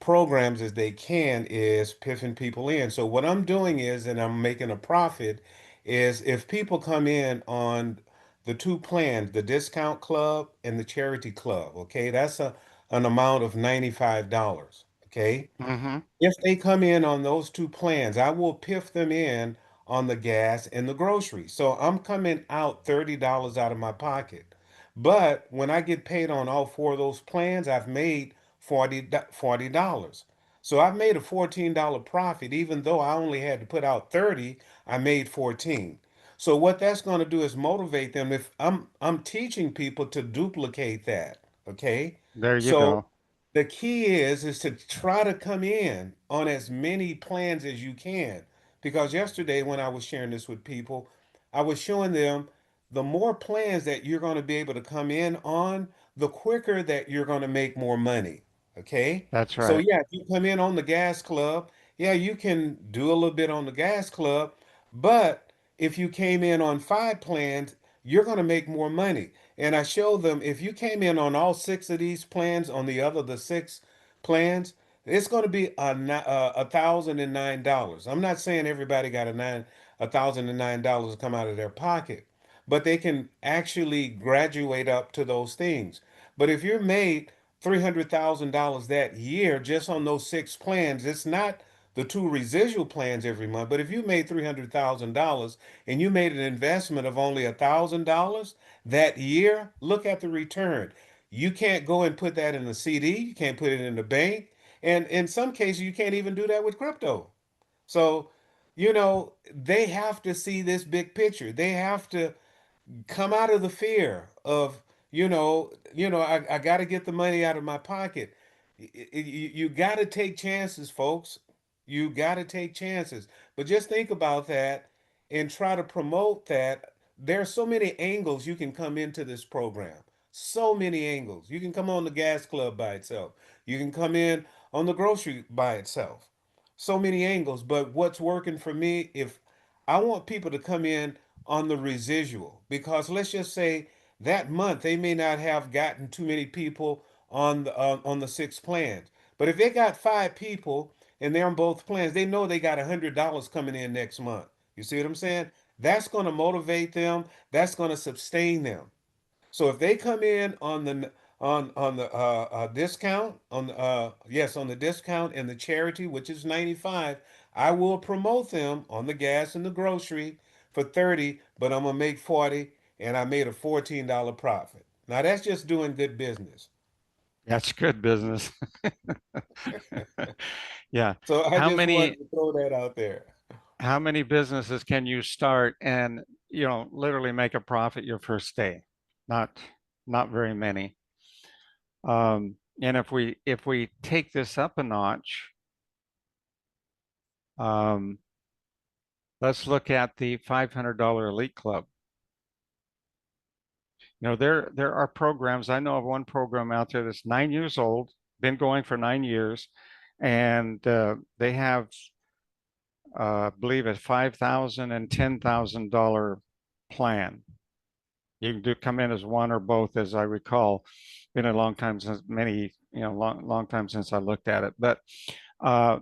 programs as they can is piffing people in. So what I'm doing is, and I'm making a profit, is if people come in on the two plans, the discount club and the charity club, okay, that's an amount of $95, okay? Mm-hmm. If they come in on those two plans, I will piff them in on the gas and the groceries. So I'm coming out $30 out of my pocket. But when I get paid on all four of those plans, I've made $40. So I've made a $14 profit, even though I only had to put out 30, I made 14. So what that's going to do is motivate them. If I'm teaching people to duplicate that, okay? There you So go. the key is to try to come in on as many plans as you can. Because yesterday when I was sharing this with people, I was showing them the more plans that you're going to be able to come in on, the quicker that you're going to make more money. Okay? That's So right. yeah, if you come in on the gas club, yeah, you can do a little bit on the gas club, but if you came in on 5 plans, you're going to make more money. And I showed them if you came in on all 6 of these plans, on the 6 plans, it's going to be $1,009. I'm not saying everybody got $1,009 to come out of their pocket, but they can actually graduate up to those things. But if you're made $300,000 that year just on those 6 plans, it's not the two residual plans every month. But if you made $300,000 and you made an investment of only $1,000 that year, look at the return. You can't go and put that in a CD, you can't put it in the bank, and in some cases, you can't even do that with crypto. So, they have to see this big picture. They have to come out of the fear of I got to get the money out of my pocket. You got to take chances, folks. You got to take chances. But just think about that and try to promote that. There are so many angles you can come into this program. So many angles. You can come on the gas club by itself. You can come in on the grocery by itself. So many angles. But what's working for me, if I want people to come in on the residual, because let's just say that month they may not have gotten too many people on the 6 plans, but if they got 5 people and they're on both plans, they know they got $100 coming in next month. You see what I'm saying? That's going to motivate them. That's going to sustain them. So if they come in on the discount on the yes, on the discount and the charity, which is 95, I will promote them on the gas and the grocery for 30, but I'm gonna make 40, and I made a $14 profit. Now that's just doing good business. That's good business. Yeah. So I How just many wanted to throw that out there. how many businesses can you start and literally make a profit your first day? Not not very many. And if we take this up a notch, um, let's look at the $500 Elite Club. There are programs. I know of one program out there that's 9 years old, been going for 9 years, and they have, I believe, a $5,000 and $10,000 plan. You can come in as one or both, as I recall. Been a long time since long time since I looked at it. But uh,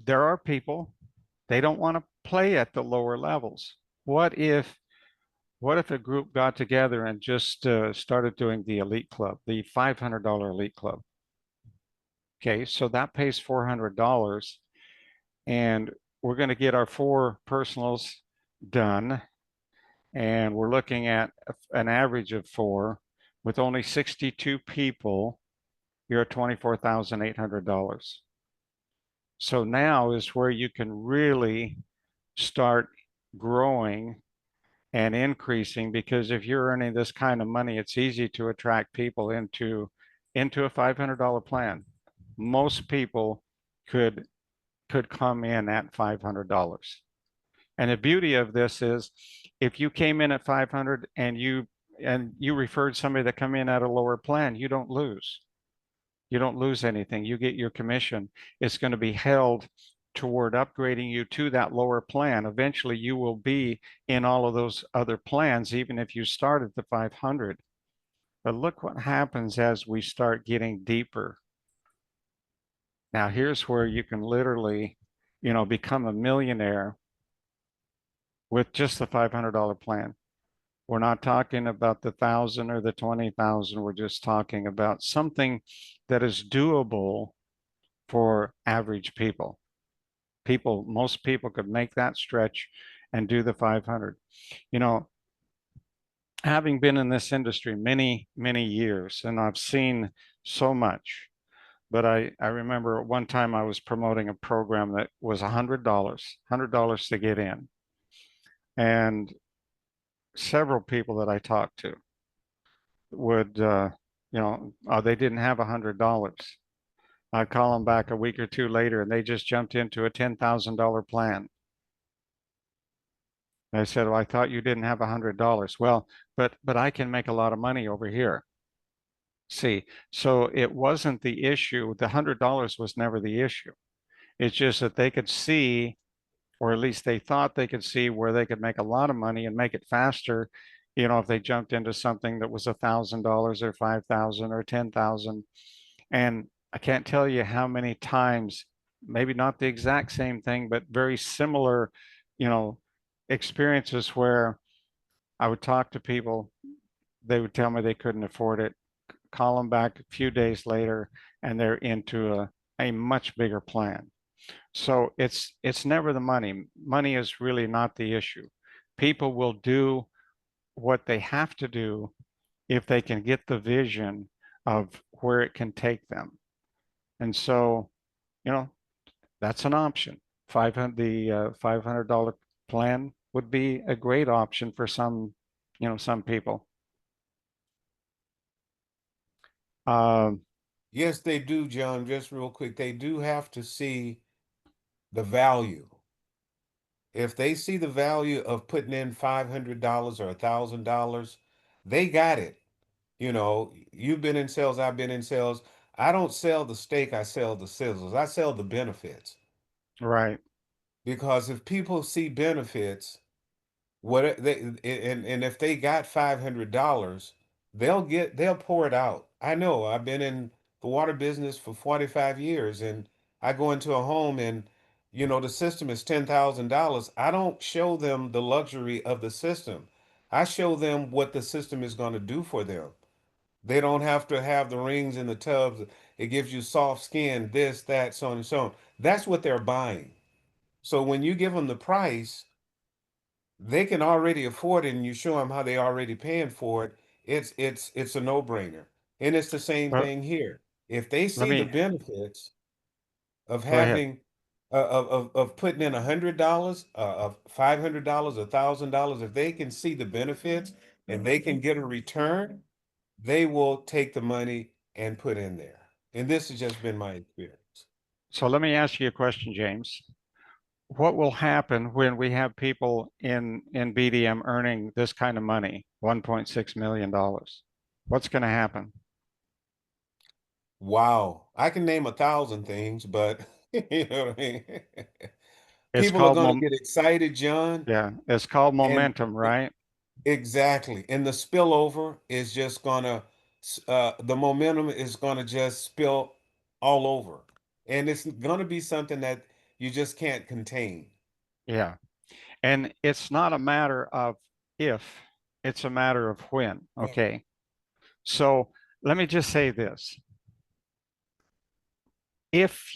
there are people, they don't want to play at the lower levels. What if what if a group got together and just started doing the Elite Club, the $500 Elite Club? Okay, so that pays $400, and we're going to get our 4 personals done, and we're looking at an average of 4 with only 62 people. You're at $24,800. So now is where you can really start growing and increasing, because if you're earning this kind of money, it's easy to attract people into a $500 plan. Most people could come in at $500. And the beauty of this is if you came in at 500 and you referred somebody that come in at a lower plan, you don't lose. You don't lose anything. You get your commission. It's going to be held toward upgrading you to that lower plan. Eventually, you will be in all of those other plans, even if you start at the 500. But look what happens as we start getting deeper. Now, here's where you can literally, become a millionaire with just the $500 plan. We're not talking about the 1,000 or the 20,000. We're just talking about something that is doable for average people. Most people could make that stretch and do the 500. You know, having been in this industry many, many years, and I've seen so much, but I remember one time I was promoting a program that was $100 to get in. And several people that I talked to would, they didn't have $100. I'd call them back a week or two later and they just jumped into a $10,000 plan. They said, well, I thought you didn't have $100. Well, but I can make a lot of money over here. See, so it wasn't the issue. The $100 was never the issue. It's just that they could see, or at least they thought they could see where they could make a lot of money and make it faster, if they jumped into something that was $1,000 or 5,000 or 10,000. And I can't tell you how many times, maybe not the exact same thing, but very similar, you know, experiences where I would talk to people, they would tell me they couldn't afford it, call them back a few days later, and they're into a much bigger plan. So it's never the money. Money is really not the issue. People will do what they have to do if they can get the vision of where it can take them. And so, you know, that's an option. 500 the $500 plan would be a great option for some people. Um, Yes, they do, John. Just real quick, they do have to see the value. If they see the value of putting in $500 or $1,000, they got it. You've been in sales, I've been in sales. I don't sell the steak, I sell the sizzles. I sell the benefits. right. Because if people see benefits, what they and if they got $500, they'll pour it out. I know I've been in the water business for 45 years, and I go into a home and the system is $10,000. I don't show them the luxury of the system. I show them what the system is going to do for them. They don't have to have the rings in the tubs. It gives you soft skin, this, that, so on and so on. That's what they're buying. So when you give them the price, they can already afford it and you show them how they already paying for it. It's a no-brainer. And it's the same Well, thing here. If they let see the me benefits of go ahead. having of putting in $100, of $500, $1,000, if they can see the benefits and they can get a return, they will take the money and put in there. And this has just been my experience. So let me ask you a question, James. What will happen when we have people in BDM earning this kind of money, $1.6 million? What's going to happen? Wow. I can name 1,000 things, but you know what I mean? It's People are called going to get excited, John, yeah, it's called and momentum, right? exactly. And the spillover is just gonna, the momentum is gonna just spill all over, and it's gonna be something that you just can't contain. Yeah. And it's not a matter of if, it's a matter of when. Yeah. Okay. So let me just say this. If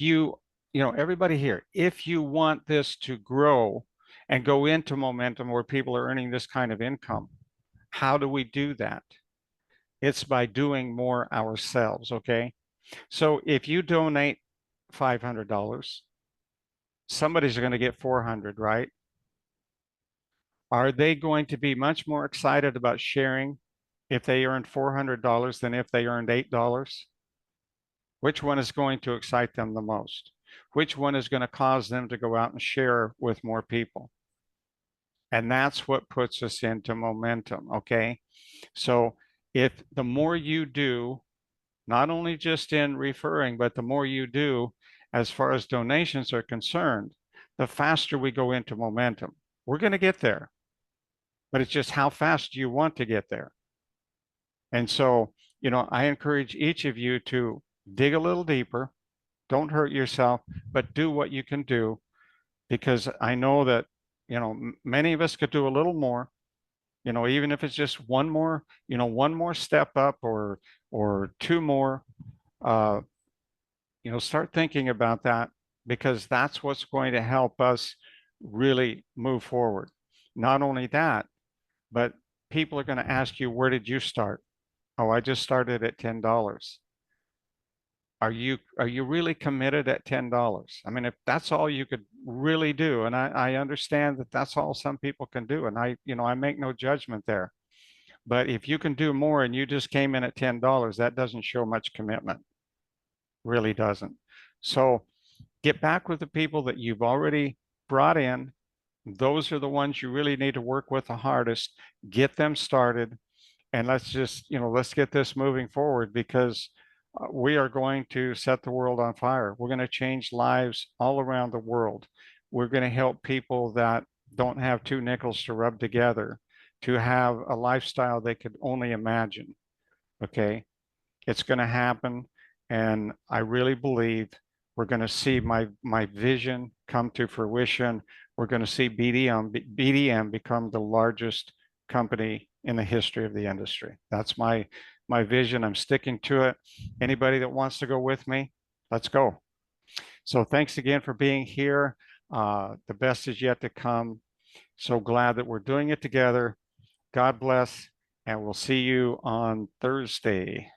everybody here, if you want this to grow and go into momentum where people are earning this kind of income, how do we do that? It's by doing more ourselves. Okay. So if you donate $500, somebody's going to get 400, right? Are they going to be much more excited about sharing if they earned $400 than if they earned $8? Which one is going to excite them the most? Which one is going to cause them to go out and share with more people? And that's what puts us into momentum. Okay. So if the more you do, not only just in referring, but the more you do as far as donations are concerned, the faster we go into momentum. We're going to get there, but it's just how fast do you want to get there? And so, I encourage each of you to dig a little deeper, Don't hurt yourself, but do what you can do, because I know that, many of us could do a little more, even if it's just one more step up, or two more, uh, start thinking about that, because that's what's going to help us really move forward. Not only that, but people are going to ask you, where did you start? Oh, I just started at $10. Are you really committed at $10? I mean, if that's all you could really do, and I understand that that's all some people can do, and I make no judgment there. But if you can do more and you just came in at $10, that doesn't show much commitment. Really doesn't. So get back with the people that you've already brought in. Those are the ones you really need to work with the hardest. Get them started, and let's get this moving forward, because we are going to set the world on fire. We're going to change lives all around the world. We're going to help people that don't have two nickels to rub together to have a lifestyle they could only imagine. Okay, it's going to happen, and I really believe we're going to see my vision come to fruition. We're going to see BDM become the largest company in the history of the industry. That's my vision. I'm sticking to it. Anybody that wants to go with me, let's go. So thanks again for being here. The best is yet to come. So glad that we're doing it together. God bless, and we'll see you on Thursday.